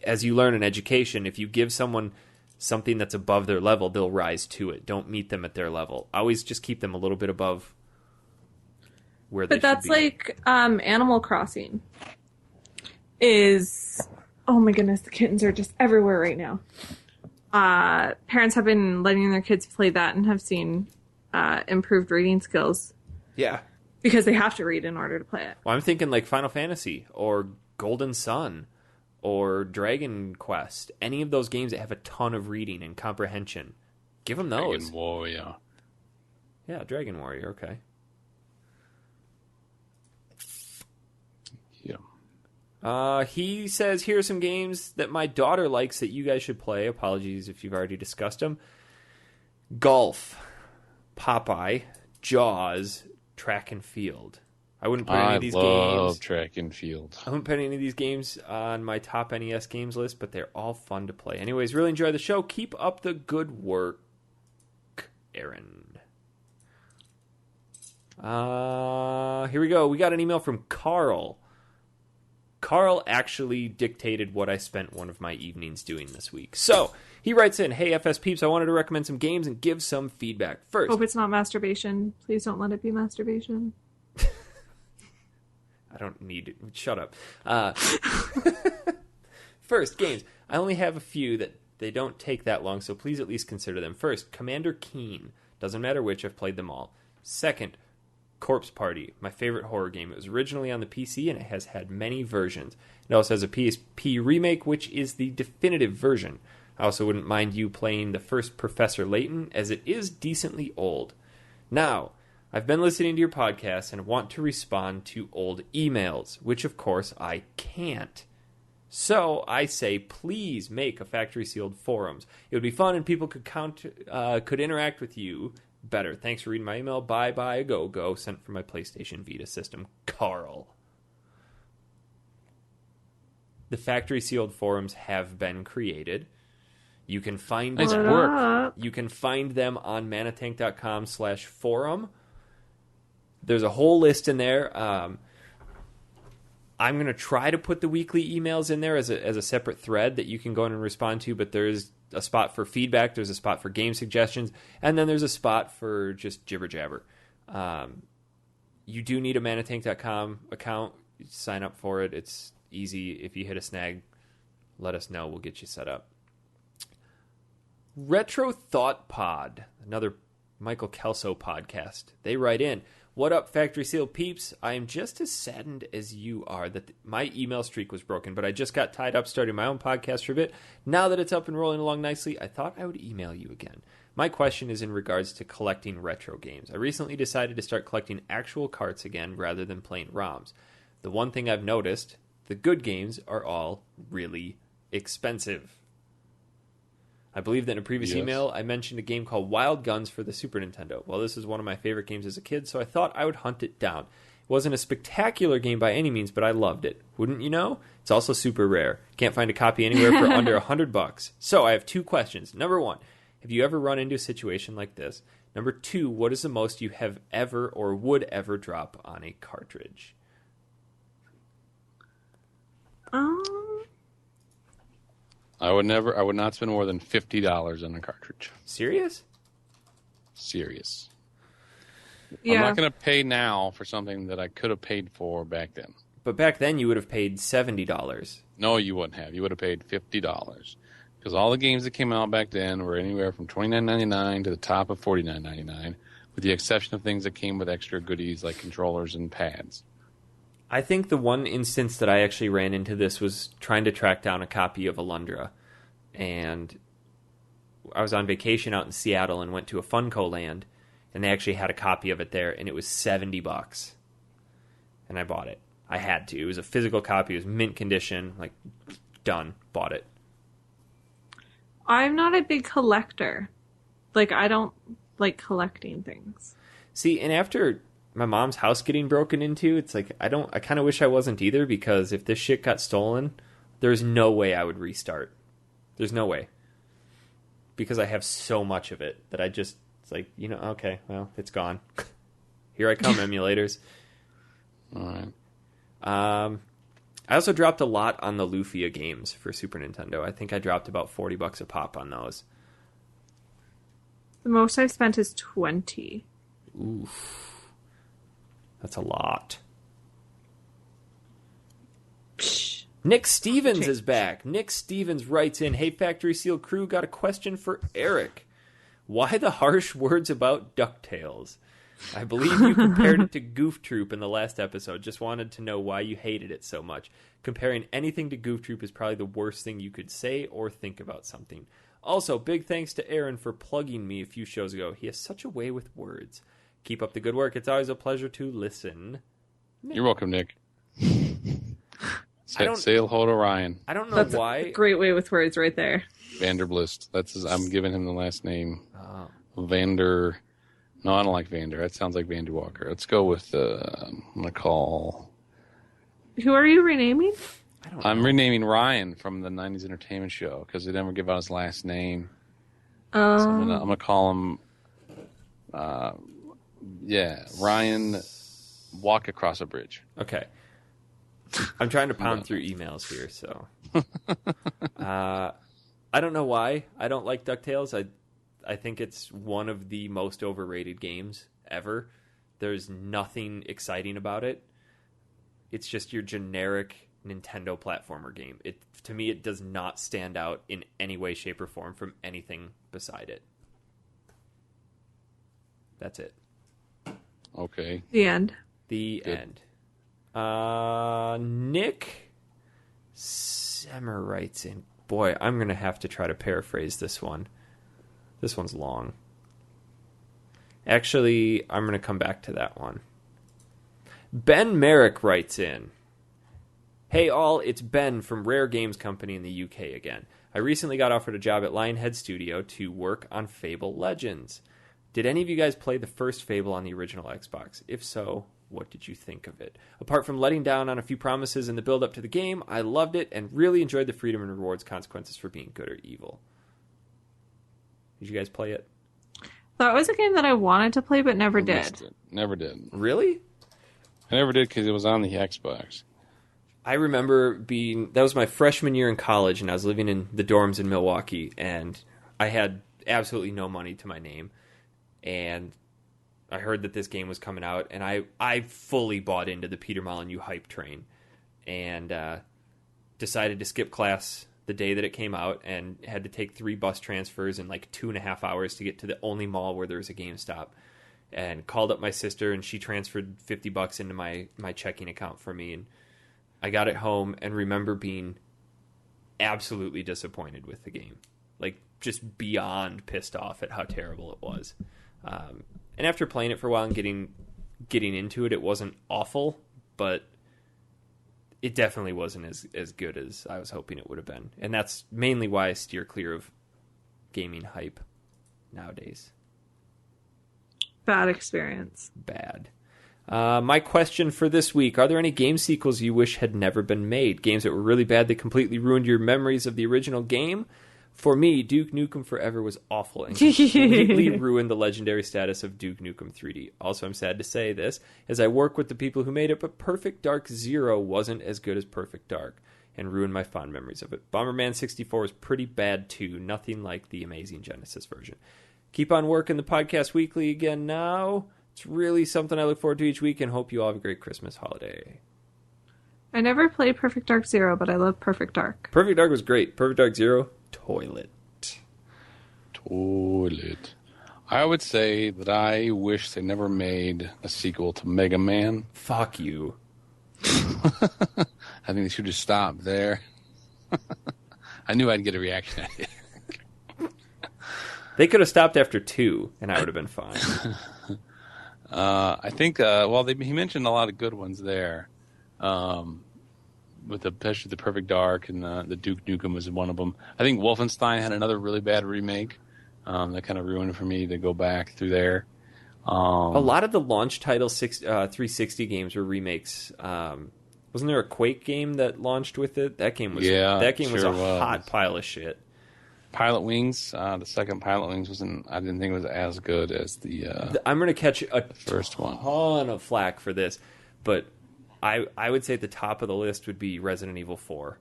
as you learn in education, if you give someone something that's above their level, they'll rise to it. Don't meet them at their level. Always just keep them a little bit above where they But that's should be. like Animal Crossing is... Oh my goodness, the kittens are just everywhere right now. Parents have been letting their kids play that and have seen improved reading skills Yeah. because they have to read in order to play it. Well, I'm thinking like Final Fantasy or Golden Sun or Dragon Quest. Any of those games that have a ton of reading and comprehension. Give them those. Dragon Warrior. Yeah, Dragon Warrior, okay. Yeah. He says, here are some games that my daughter likes that you guys should play. Apologies if you've already discussed them. Golf, Popeye, Jaws, Track and Field. I wouldn't put any of these I love games. track and field. I wouldn't put any of these games on my top NES games list, but they're all fun to play. Anyways, really enjoy the show. Keep up the good work, Aaron. Here we go. We got an email from Carl. Carl actually dictated what I spent one of my evenings doing this week. So, he writes in, hey, FS Peeps, I wanted to recommend some games and give some feedback. First, Hope it's not masturbation. Please don't let it be masturbation. I don't need it. Shut up. First, games. I only have a few that they don't take that long, so please at least consider them. First, Commander Keen. Doesn't matter which, I've played them all. Second, Corpse Party, my favorite horror game. It was originally on the PC, and it has had many versions. It also has a PSP remake, which is the definitive version. I also wouldn't mind you playing the first Professor Layton, as it is decently old. Now, I've been listening to your podcast and want to respond to old emails, which of course I can't. So I say, please make a factory sealed forums. It would be fun and people could interact with you better. Thanks for reading my email. Bye bye, go. Sent from my PlayStation Vita system, Carl. The factory sealed forums have been created. You can find nice them. work. You can find them on manatank.com/forum. There's a whole list in there. I'm going to try to put the weekly emails in there as a separate thread that you can go in and respond to, but there's a spot for feedback, there's a spot for game suggestions, and then there's a spot for just jibber jabber. You do need a manatank.com account. Sign up for it. It's easy. If you hit a snag, let us know. We'll get you set up. Retro Thought Pod, another Michael Kelso podcast. They write in, "What up, Factory Seal peeps? I am just as saddened as you are that my email streak was broken, but I just got tied up starting my own podcast for a bit. Now that it's up and rolling along nicely, I thought I would email you again. My question is in regards to collecting retro games. I recently decided to start collecting actual carts again rather than plain ROMs. The one thing I've noticed, the good games are all really expensive. I believe that in a previous email, I mentioned a game called Wild Guns for the Super Nintendo. Well, this is one of my favorite games as a kid, so I thought I would hunt it down. It wasn't a spectacular game by any means, but I loved it. Wouldn't you know? It's also super rare. Can't find a copy anywhere for under $100. So I have two questions. Number one, have you ever run into a situation like this? Number two, what is the most you have ever or would ever drop on a cartridge?" I would not spend more than $50 on a cartridge. Serious? Serious. Yeah. I'm not going to pay now for something that I could have paid for back then. But back then you would have paid $70. No, you wouldn't have. You would have paid $50. Because all the games that came out back then were anywhere from $29.99 to the top of $49.99, with the exception of things that came with extra goodies like controllers and pads. I think the one instance that I actually ran into this was trying to track down a copy of Alundra. And I was on vacation out in Seattle and went to a Funko Land, and they actually had a copy of it there, and it was $70. And I bought it. I had to. It was a physical copy. It was mint condition. Like, done. Bought it. I'm not a big collector. Like, I don't like collecting things. See, and after my mom's house getting broken into, it's like, I kind of wish I wasn't either, because if this shit got stolen, there's no way I would restart. There's no way. Because I have so much of it that it's like, okay, well, it's gone. Here I come, emulators. All right. I also dropped a lot on the Lufia games for Super Nintendo. I think I dropped about $40 a pop on those. The most I've spent is $20. Oof. That's a lot. Psh. Nick Stevens is back. Nick Stevens writes in, "Hey, Factory Seal crew, got a question for Eric. Why the harsh words about DuckTales? I believe you compared it to Goof Troop in the last episode. Just wanted to know why you hated it so much. Comparing anything to Goof Troop is probably the worst thing you could say or think about something. Also, big thanks to Aaron for plugging me a few shows ago. He has such a way with words. Keep up the good work. It's always a pleasure to listen." You're welcome, Nick. Say hello to Ryan. I don't know That's why. a great way with words right there. Vanderblist. I'm giving him the last name. Oh. Vander. No, I don't like Vander. That sounds like Vander Walker. Let's go with, I'm going to call... Who are you renaming? I'm renaming Ryan from the 90s Entertainment Show because they never give out his last name. So I'm going to call him, Ryan Walk Across a Bridge. Okay. I'm trying to pound through emails here, so... I don't know why I don't like DuckTales. I think it's one of the most overrated games ever. There's nothing exciting about it. It's just your generic Nintendo platformer game. To me, it does not stand out in any way, shape, or form from anything beside it. That's it. Okay. The end. The Good. end. Nick Semmer writes in. Boy, I'm going to have to try to paraphrase this one. This one's long. Actually, I'm going to come back to that one. Ben Merrick writes in. Hey all, it's Ben from Rare Games Company in the UK again. I recently got offered a job at Lionhead Studio to work on Fable Legends. Did any of you guys play the first Fable on the original Xbox? If so, what did you think of it? Apart from letting down on a few promises in the build-up to the game, I loved it and really enjoyed the freedom and rewards consequences for being good or evil. Did you guys play it? That was a game that I wanted to play but never I missed did. it. Never did. Really? I never did because it was on the Xbox. I remember that was my freshman year in college, and I was living in the dorms in Milwaukee, and I had absolutely no money to my name, and I heard that this game was coming out, and I fully bought into the Peter Molyneux hype train, and decided to skip class the day that it came out, and had to take 3 bus transfers in like 2.5 hours to get to the only mall where there was a GameStop, and called up my sister, and she transferred $50 into my checking account for me, and I got it home and remember being absolutely disappointed with the game. Like, just beyond pissed off at how terrible it was. And after playing it for a while and getting into it, it wasn't awful, but it definitely wasn't as good as I was hoping it would have been. And that's mainly why I steer clear of gaming hype nowadays. Bad experience. Bad. My question for this week, are there any game sequels you wish had never been made? Games that were really bad that completely ruined your memories of the original game? For me, Duke Nukem Forever was awful and completely ruined the legendary status of Duke Nukem 3D. Also, I'm sad to say this, as I work with the people who made it, but Perfect Dark Zero wasn't as good as Perfect Dark and ruined my fond memories of it. Bomberman 64 was pretty bad too, nothing like the amazing Genesis version. Keep on working the podcast weekly again now. It's really something I look forward to each week and hope you all have a great Christmas holiday. I never played Perfect Dark Zero, but I love Perfect Dark. Perfect Dark was great. Perfect Dark Zero, toilet. I would say that I wish they never made a sequel to Mega Man. Fuck you. I think they should have stopped there. I knew I'd get a reaction out of it. They could have stopped after 2, and I would have been fine. I think, he mentioned a lot of good ones there. With especially the Perfect Dark and the Duke Nukem was one of them. I think Wolfenstein had another really bad remake that kind of ruined it for me to go back through there. A lot of the launch title 360 games were remakes. Wasn't there a Quake game that launched with it? That game was was a hot pile of shit. Pilot Wings, the second Pilot Wings I didn't think it was as good as the I'm going to catch a first one. Ton of flack for this, but I would say at the top of the list would be Resident Evil 4.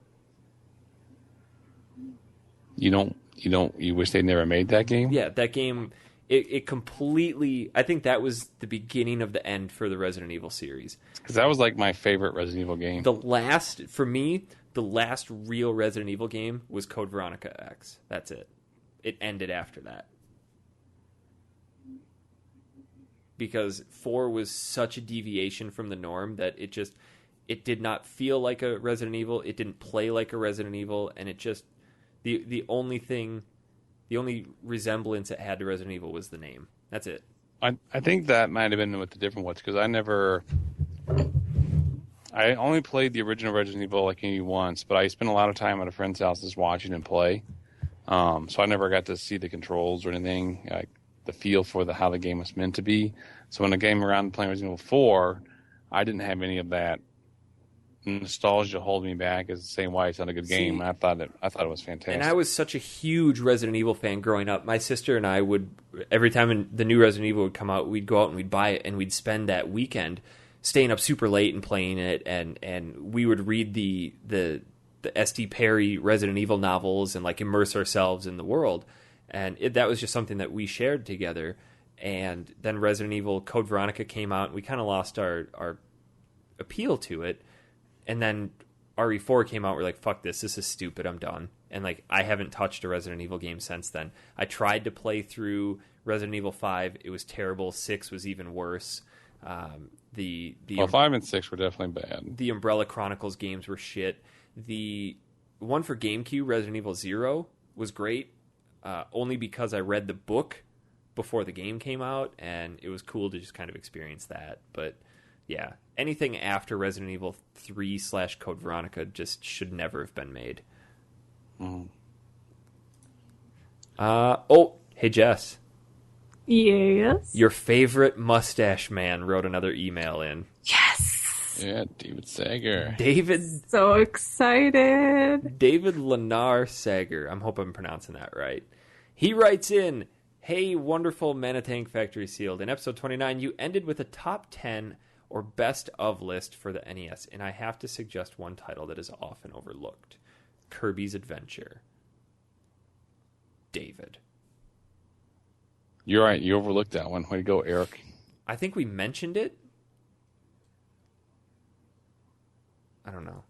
You wish they'd never made that game? Yeah, that game, it completely, I think that was the beginning of the end for the Resident Evil series. Because that was like my favorite Resident Evil game. For me, the last real Resident Evil game was Code Veronica X. That's it. It ended after that. Because 4 was such a deviation from the norm that it did not feel like a Resident Evil. It didn't play like a Resident Evil, and it just the only resemblance it had to Resident Evil was the name. That's it. I think that might have been with the different ones because I only played the original Resident Evil like maybe once, but I spent a lot of time at a friend's house just watching and play. So I never got to see the controls or anything, like the feel for how the game was meant to be. So when I came around playing Resident Evil 4, I didn't have any of that nostalgia holding me back as the same why it's not a good game. I thought it was fantastic. And I was such a huge Resident Evil fan growing up. My sister and I would, every time the new Resident Evil would come out, we'd go out and we'd buy it, and we'd spend that weekend staying up super late and playing it, and we would read the S.D. Perry Resident Evil novels and like immerse ourselves in the world. And that was just something that we shared together. And then Resident Evil Code Veronica came out, and we kind of lost our appeal to it. And then RE4 came out, we're like, fuck this is stupid, I'm done. And like, I haven't touched a Resident Evil game since then. I tried to play through Resident Evil 5, it was terrible. 6 was even worse. The 5 and 6 were definitely bad. The Umbrella Chronicles games were shit. The one for GameCube, Resident Evil 0, was great, only because I read the book before the game came out, and it was cool to just kind of experience that. But yeah, anything after Resident Evil 3 / Code Veronica just should never have been made. Mm. Hey Jess. Yes. Your favorite mustache man wrote another email in. Yes. Yeah, David Sager. So excited. David Lenar Sager. I hope I'm pronouncing that right. He writes in, "Hey, wonderful Manitank Factory Sealed. In episode 29, you ended with a top 10 or best of list for the NES, and I have to suggest one title that is often overlooked. Kirby's Adventure." David. You're right. You overlooked that one. Way to go, Eric. I think we mentioned it. I don't know.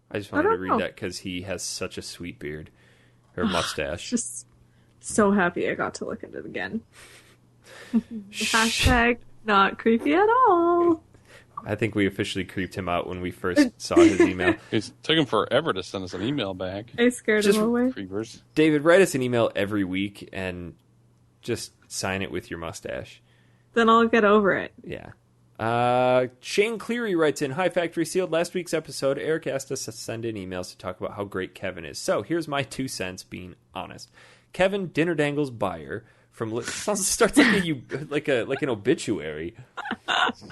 I just wanted to read that because he has such a sweet beard. Or mustache. Just so happy I got to look at it again. Hashtag not creepy at all. I think we officially creeped him out when we first saw his email. It took him forever to send us an email back. I scared him away. Creepers. David, write us an email every week and just sign it with your mustache. Then I'll get over it. Yeah. Shane Cleary writes in, "Hi, Factory Sealed. Last week's episode, Eric asked us to send in emails to talk about how great Kevin is. So here's my 2 cents, being honest. Kevin Dinner Dangles Buyer from starts like an obituary.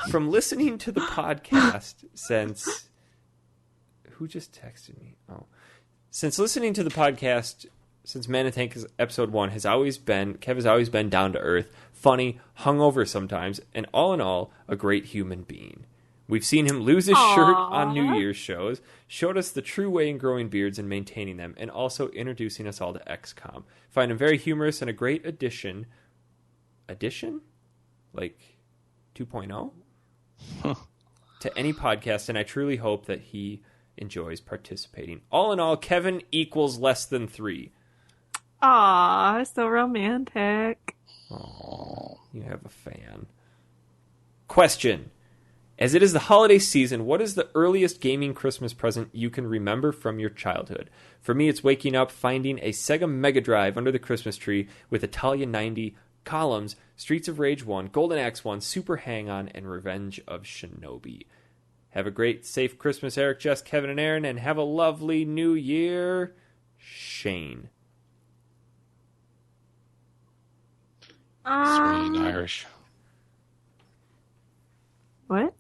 From listening to the podcast since who just texted me? Oh, since listening to the podcast since Manitank episode 1 Kev has always been down to earth, funny, hungover sometimes, and all in all, a great human being. We've seen him lose his shirt on New Year's shows, showed us the true way in growing beards and maintaining them, and also introducing us all to XCOM. Find him very humorous and a great addition. Addition? Like 2.0? To any podcast, and I truly hope that he enjoys participating. All in all, Kevin equals less than 3. Aw, so romantic. Oh, you have a fan. Question. As it is the holiday season, what is the earliest gaming Christmas present you can remember from your childhood? For me, it's waking up, finding a Sega Mega Drive under the Christmas tree with Italia 90, Columns, Streets of Rage 1, Golden Axe 1, Super Hang-On, and Revenge of Shinobi. Have a great, safe Christmas, Eric, Jess, Kevin, and Aaron, and have a lovely New Year. Shane. Sweet Irish. What?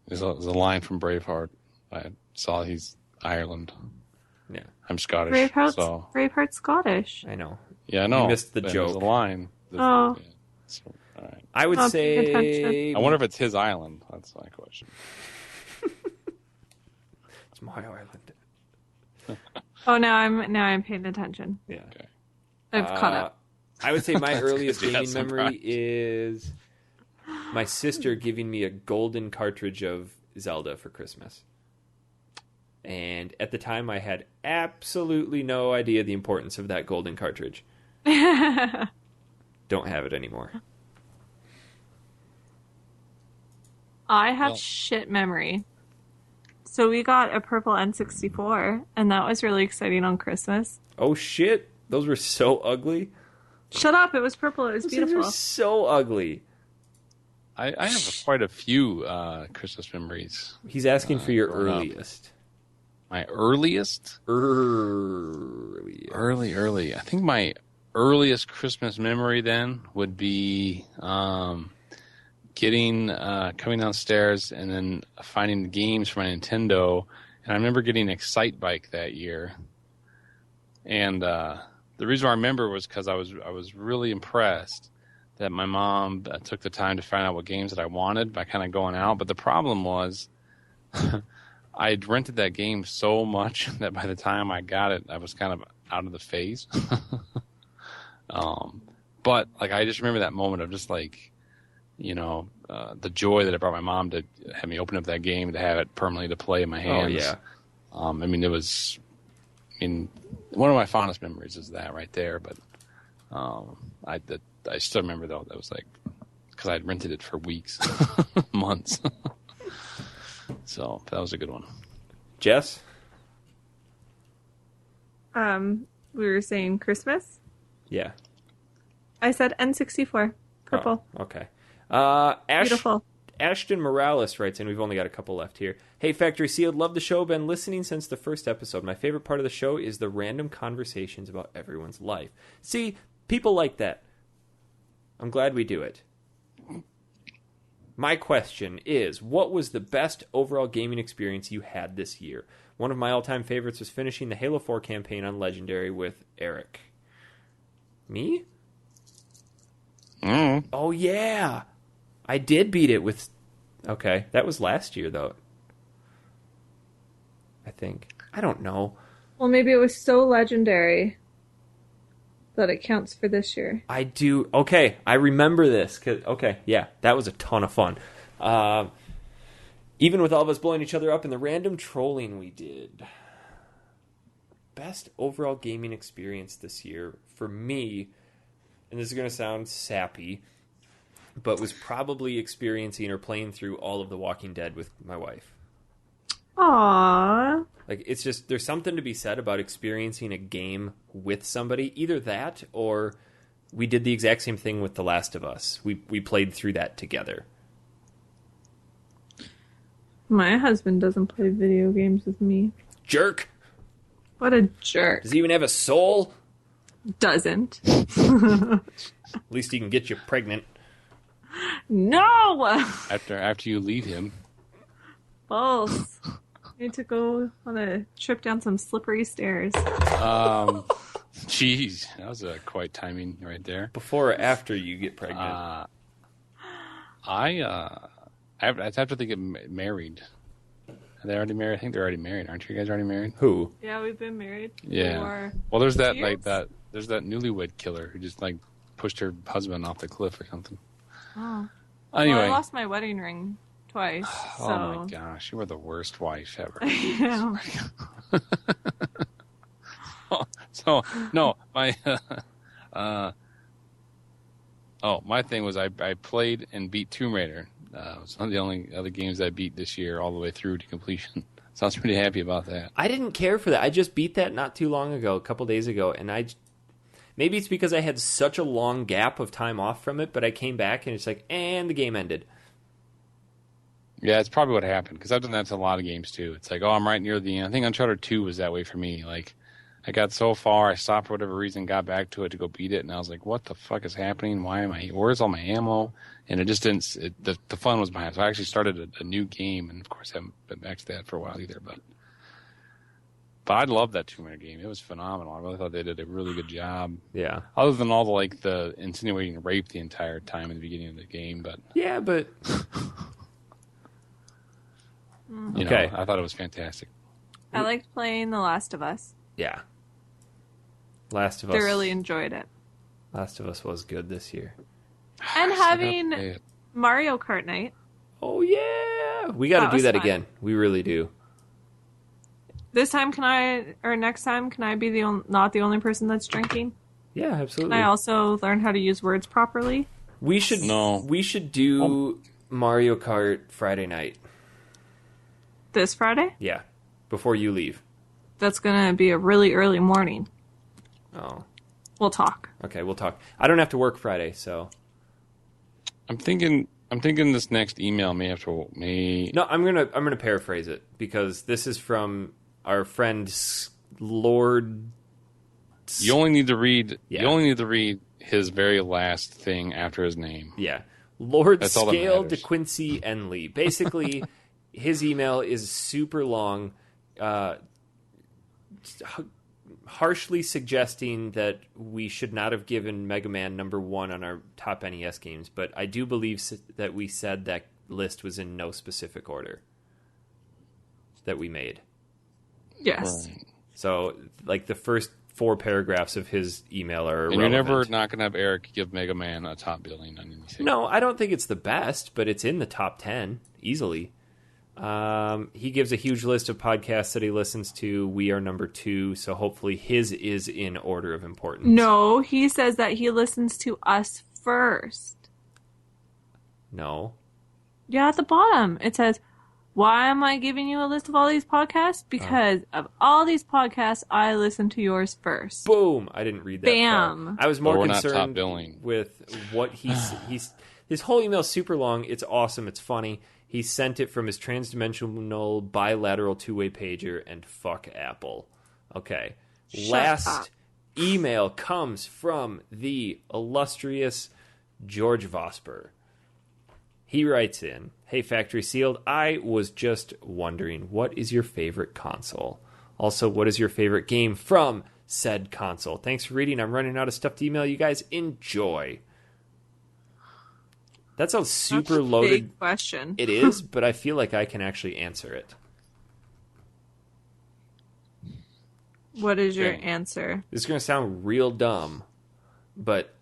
There's a line from Braveheart. I saw he's Ireland. Yeah. I'm Scottish. Braveheart's Scottish. I know. Yeah, I know. You missed the There's joke. a line. Oh. Yeah. So, all right. I would say... I wonder if it's his island. That's my question. It's my island. Oh, now I'm paying attention. Yeah. Okay. I've caught up. I would say my earliest Yeah, gaming some memory pride. is my sister giving me a golden cartridge of Zelda for Christmas. And at the time, I had absolutely no idea the importance of that golden cartridge. Don't have it anymore. I have shit memory. So we got a purple N64, and that was really exciting on Christmas. Oh, shit. Those were so ugly. Shut up. It was purple. It was Those beautiful. were so ugly. I have quite a few Christmas memories. He's asking for your growing up. earliest. My earliest? Earliest. Early. I think my earliest Christmas memory then would be coming downstairs and then finding the games for my Nintendo. And I remember getting Excite Bike that year. And the reason I remember was because I was really impressed that my mom took the time to find out what games that I wanted by kind of going out. But the problem was I had rented that game so much that by the time I got it, I was kind of out of the phase. But like I just remember that moment of just like, the joy that it brought my mom to have me open up that game to have it permanently to play in my hands. Oh, yeah. I mean, it was. I mean, one of my fondest memories is that right there. But I still remember though that was like because I had rented it for weeks, months. So that was a good one. Jess? We were saying Christmas. Yeah. I said N64. Purple. Oh, okay. Beautiful. Ashton Morales writes in, we've only got a couple left here. Hey, Factory Sealed, love the show. Been listening since the first episode. My favorite part of the show is the random conversations about everyone's life. See, people like that. I'm glad we do it. My question is, what was the best overall gaming experience you had this year? One of my all-time favorites was finishing the Halo 4 campaign on Legendary with Eric. Me? Oh, yeah. I did beat it with... Okay, that was last year, though. I think. I don't know. Well, maybe it was so legendary that it counts for this year. I do. Okay, I remember this. Okay, yeah, that was a ton of fun. Even with all of us blowing each other up in the random trolling we did. Best overall gaming experience this year for me, and this is going to sound sappy, but was probably experiencing or playing through all of The Walking Dead with my wife. Aww. Like, it's just, there's something to be said about experiencing a game with somebody. Either that, or we did the exact same thing with The Last of Us. We played through that together. My husband doesn't play video games with me. Jerk! What a jerk. Does he even have a soul? Doesn't. At least he can get you pregnant. No! After you leave him. False. Need to go on a trip down some slippery stairs. Jeez, that was quite timing right there. Before or after you get pregnant? I have to get married. Are they already married? I think they're already married. Aren't you guys already married? Who? Yeah, we've been married. Yeah. Well, there's that there's that newlywed killer who just like pushed her husband off the cliff or something. Oh. Anyway, well, I lost my wedding ring twice. So. Oh my gosh, you were the worst wife ever. Yeah. So no, my my thing was I played and beat Tomb Raider. It's one of the only other games I beat this year all the way through to completion. So I was pretty happy about that. I didn't care for that. I just beat that not too long ago, a couple days ago, and maybe it's because I had such a long gap of time off from it, but I came back and it's like, and the game ended. Yeah, it's probably what happened, because I've done that to a lot of games too. It's like, oh, I'm right near the end. I think Uncharted 2 was that way for me. Like, I got so far, I stopped for whatever reason, got back to it to go beat it, and I was like, what the fuck is happening? Why am I here? Where's all my ammo? And it just didn't, the fun was behind it. So I actually started a new game, and of course I haven't been back to that for a while either, but I loved that Tomb Raider game. It was phenomenal. I really thought they did a really good job. Yeah. Other than all the insinuating rape the entire time in the beginning of the game, but... Yeah, but... Okay. I thought it was fantastic. I liked playing The Last of Us. Yeah. Last of Us. Thoroughly enjoyed it. Last of Us was good this year. And having Mario Kart night. Oh, yeah. We got to do that fun. Again. We really do. This time, next time, can I be not the only person that's drinking? Yeah, absolutely. Can I also learn how to use words properly? We should do Mario Kart Friday night. This Friday? Yeah, before you leave. That's going to be a really early morning. Oh. We'll talk. Okay, we'll talk. I don't have to work Friday, so... I'm thinking this next email may have to... No, I'm gonna paraphrase it, because this is from our friend Lord... You only need to read his very last thing after his name. Yeah. Lord Scale de Quincy Enley. Basically, his email is super long, harshly suggesting that we should not have given Mega Man #1 on our top NES games, but I do believe that we said that list was in no specific order that we made. Yes. Right. So, like, the first 4 paragraphs of his email are irrelevant. And you're never not going to have Eric give Mega Man a top billing on anything. No, I don't think it's the best, but it's in the top 10, easily. He gives a huge list of podcasts that he listens to. We are number 2, so hopefully his is in order of importance. No, he says that he listens to us first. No. Yeah, at the bottom it says, "Why am I giving you a list of all these podcasts? Because of all these podcasts, I listen to yours first." Boom! I didn't read that. Bam! Part. I was more We're not top concerned billing. with what he's. His whole email is super long. It's awesome. It's funny. He sent it from his transdimensional bilateral two-way pager, and fuck Apple. Okay. Last email comes from the illustrious George Vosper. He writes in, "Hey, Factory Sealed, I was just wondering, what is your favorite console? Also, what is your favorite game from said console? Thanks for reading. I'm running out of stuff to email you guys. Enjoy." That's a super That's a loaded big question. It is, but I feel like I can actually answer it. What is your Okay. answer? This is going to sound real dumb, but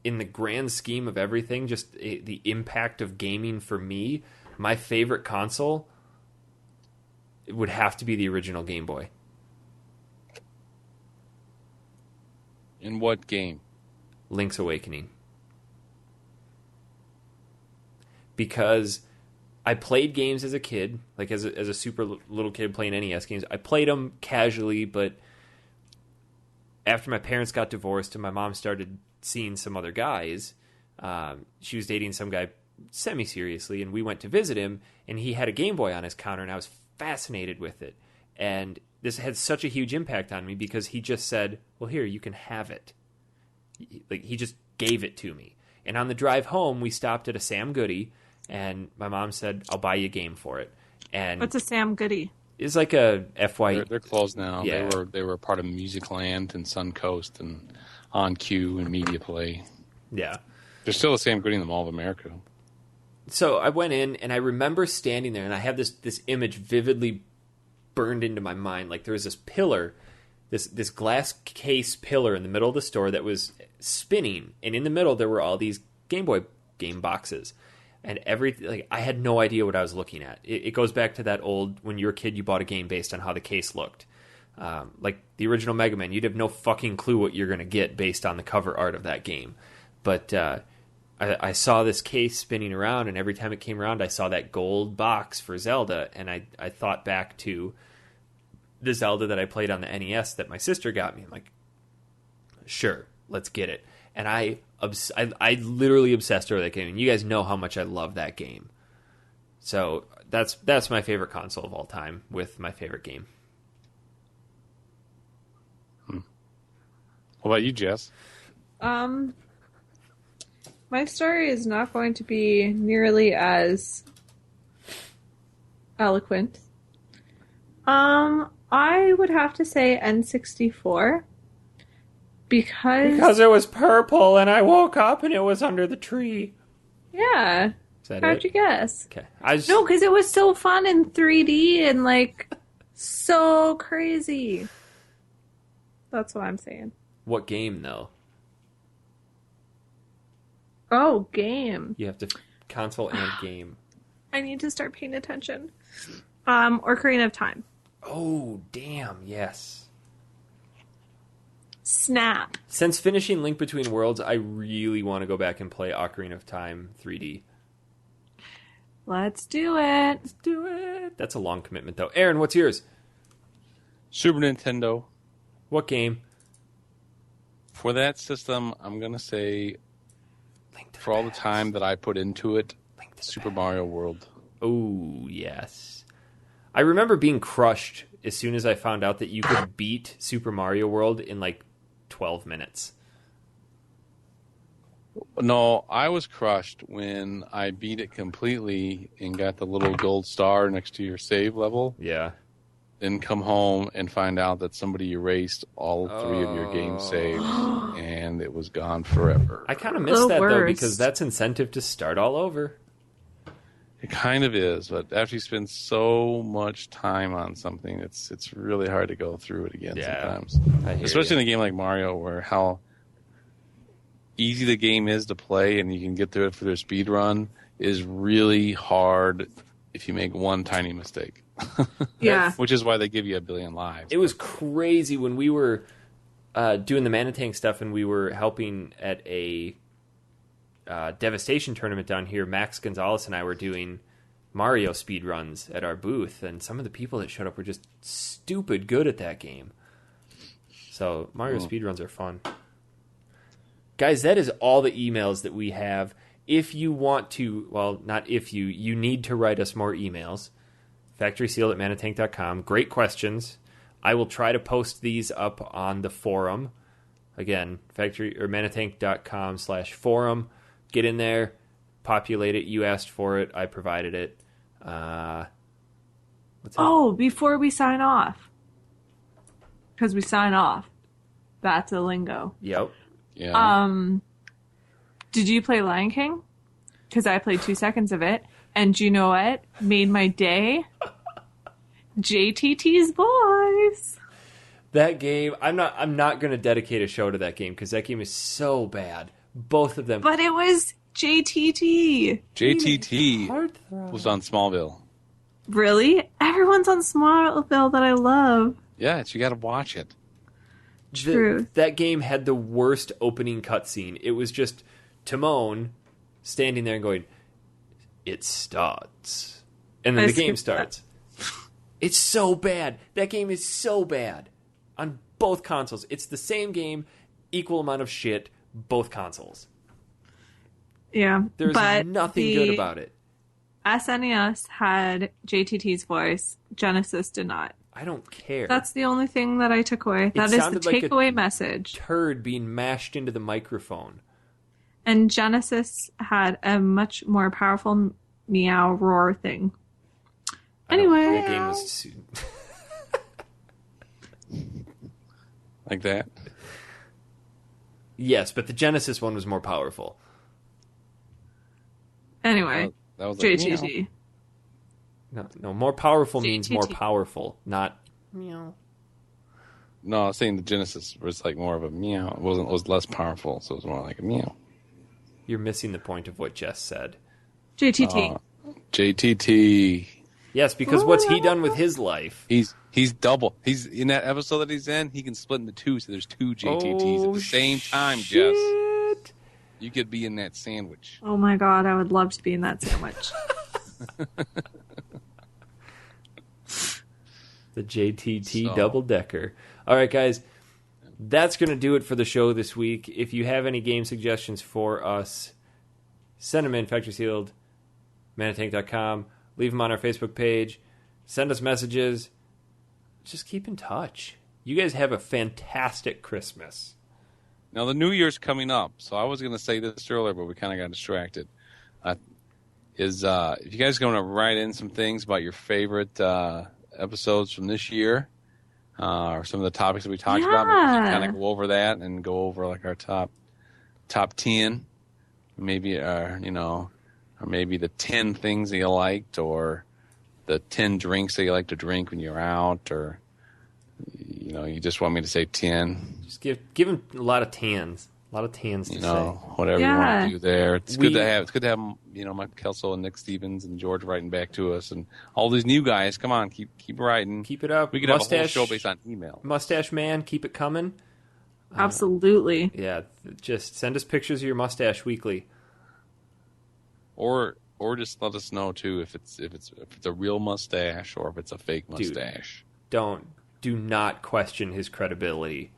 in the grand scheme of everything, just the impact of gaming for me, my favorite console, it would have to be the original Game Boy. In what game? Link's Awakening. Because I played games as a kid, like as a super little kid playing NES games. I played them casually, but after my parents got divorced and my mom started seeing some other guys, she was dating some guy semi-seriously, and we went to visit him, and he had a Game Boy on his counter, and I was fascinated with it. And this had such a huge impact on me because he just said, "Well, here, you can have it." Like, he just gave it to me. And on the drive home, we stopped at a Sam Goody, and my mom said, "I'll buy you a game for it." And What's a Sam Goody? it's like a FY. They're closed now. Yeah. They were part of Musicland and Suncoast and On Q and Media Play. Yeah. They're still the same good in the Mall of America. So I went in, and I remember standing there, and I have this image vividly burned into my mind. Like, there was this pillar, this glass case pillar in the middle of the store that was spinning, and in the middle there were all these Game Boy game boxes. And I had no idea what I was looking at. It goes back to that old, when you were a kid, you bought a game based on how the case looked. Like the original Mega Man, you'd have no fucking clue what you're going to get based on the cover art of that game. But I saw this case spinning around, and every time it came around, I saw that gold box for Zelda, and I thought back to the Zelda that I played on the NES that my sister got me. I'm like, sure, let's get it. And I literally obsessed over that game. And you guys know how much I love that game. So that's my favorite console of all time with my favorite game. What about you, Jess? My story is not going to be nearly as eloquent. I would have to say N64. Because it was purple, and I woke up, and it was under the tree. Yeah. Is that How'd it? you guess? Okay. No, because it was so fun in 3D and, like, so crazy. That's what I'm saying. What game, though? Oh, game. You have to console and game. I need to start paying attention. Ocarina of Time. Oh, damn, yes. Snap. Since finishing Link Between Worlds, I really want to go back and play Ocarina of Time 3D. Let's do it. Let's do it. That's a long commitment, though. Aaron, what's yours? Super Nintendo. What game? For that system, I'm going to say, Link to for all the Past. time that I put into it, Link to the Super Past. Mario World. Oh, yes. I remember being crushed as soon as I found out that you could beat Super Mario World in like 12 minutes. No, I was crushed when I beat it completely and got the little gold star next to your save level. Yeah. Then come home and find out that somebody erased all three of your game saves and it was gone forever. I kind of miss The that, though, worst. because that's incentive to start all over. It kind of is, but after you spend so much time on something, it's really hard to go through it again sometimes. I hear Especially ya. in a game like Mario, where how easy the game is to play and you can get through it for their speed run is really hard if you make one tiny mistake. Yeah. Which is why they give you 1 billion lives. It was crazy when we were doing the Mana Tank stuff and we were helping at a Devastation tournament down here. Max Gonzalez and I were doing Mario speedruns at our booth, and some of the people that showed up were just stupid good at that game. So Mario speedruns are fun. Guys, that is all the emails that we have. If you want to, well, not if you need to write us more emails. FactorySealed@manatank.com. Great questions. I will try to post these up on the forum. Again, manatank.com/forum. Get in there, populate it. You asked for it. I provided it. Before we sign off. Because we sign off. That's a lingo. Yep. Yeah. Did you play Lion King? Because I played 2 seconds of it. And you know what? Made my day. JTT's Boys. That game, I'm not going to dedicate a show to that game because that game is so bad. Both of them. But it was JTT. JTT was on Smallville. Really? Everyone's on Smallville that I love. Yeah, you got to watch it. True. That game had the worst opening cutscene. It was just Timon standing there and going, "It starts," and then the game starts. It's so bad. That game is so bad on both consoles. It's the same game, equal amount of shit, both consoles. Yeah, There's nothing good about it. SNES had JTT's voice. Genesis did not. I don't care. That's the only thing that I took away. That is the sounded like takeaway message. Turd being mashed into the microphone. And Genesis had a much more powerful meow roar thing. Anyway. That game was... Like that? Yes, but the Genesis one was more powerful. Anyway. That was like, JTT. No, more powerful means more JTT. powerful, not meow. No, I was saying the Genesis was like more of a meow. It was less powerful, so it was more like a meow. You're missing the point of what Jess said. JTT. JTT. Yes, because what's he done with his life? He's double. He's in that episode that he's in. He can split into two, so there's two JTTs at the same time. Jess, you could be in that sandwich. Oh my god, I would love to be in that sandwich. The JTT double decker. All right, guys, that's going to do it for the show this week. If you have any game suggestions for us, send them in, factorysealed@manatank.com. Leave them on our Facebook page. Send us messages. Just keep in touch. You guys have a fantastic Christmas. Now, the New Year's coming up, so I was going to say this earlier, but we kind of got distracted. If you guys going to write in some things about your favorite episodes from this year, or some of the topics that we talked about, maybe kind of go over that and go over like our top 10, maybe or maybe the 10 things that you liked, or the 10 drinks that you like to drink when you're out, or you just want me to say 10. Just give him a lot of tans. A lot of tans to say. Whatever you want to do there. It's good to have Mike Kelso and Nick Stevens and George writing back to us, and all these new guys. Come on, keep writing. Keep it up. We could have a whole show based on email. Mustache Man, keep it coming. Absolutely. Yeah, just send us pictures of your mustache weekly. Or just let us know too if it's a real mustache or if it's a fake mustache. Dude, do not question his credibility.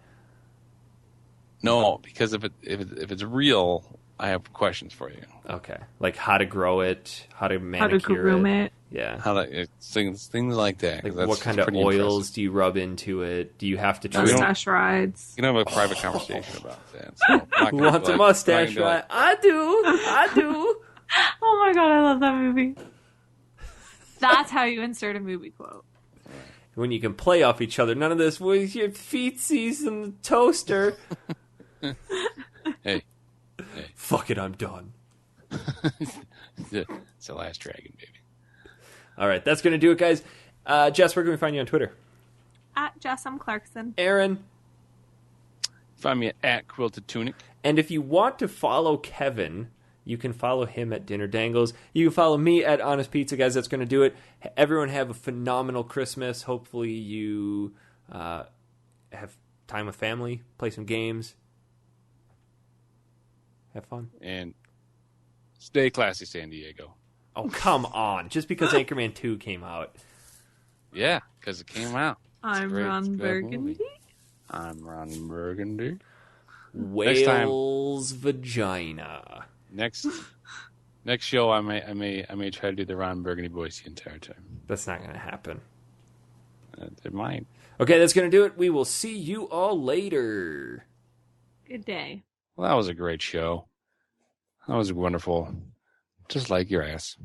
No, because if it's real, I have questions for you. Okay, like how to grow it, how to manicure how to groom it. Yeah, how to things like that. Like what kind of oils do you rub into it? Do you have to trim? Mustache rides? You can have a private conversation about that. So who wants a mustache ride? I do. Oh my god, I love that movie. That's how you insert a movie quote. When you can play off each other. None of this with your feetsies in the toaster. Hey. Fuck it, I'm done. It's the last dragon, baby. All right, that's going to do it, guys. Jess, where can we find you on Twitter? At Jessam Clarkson. Aaron. Find me at Quilted Tunic. And if you want to follow Kevin You can follow him at Dinner Dangles. You can follow me at Honest Pizza, guys. That's going to do it. Everyone have a phenomenal Christmas. Hopefully you have time with family, play some games, have fun. And stay classy, San Diego. Oh, come on. Just because Anchorman 2 came out. Yeah, because it came out. I'm Ron Burgundy. I'm Ron Burgundy. Whale's vagina. Next show, I may try to do the Ron Burgundy voice the entire time. That's not going to happen. It might. Okay, that's going to do it. We will see you all later. Good day. Well, that was a great show. That was wonderful. Just like your ass.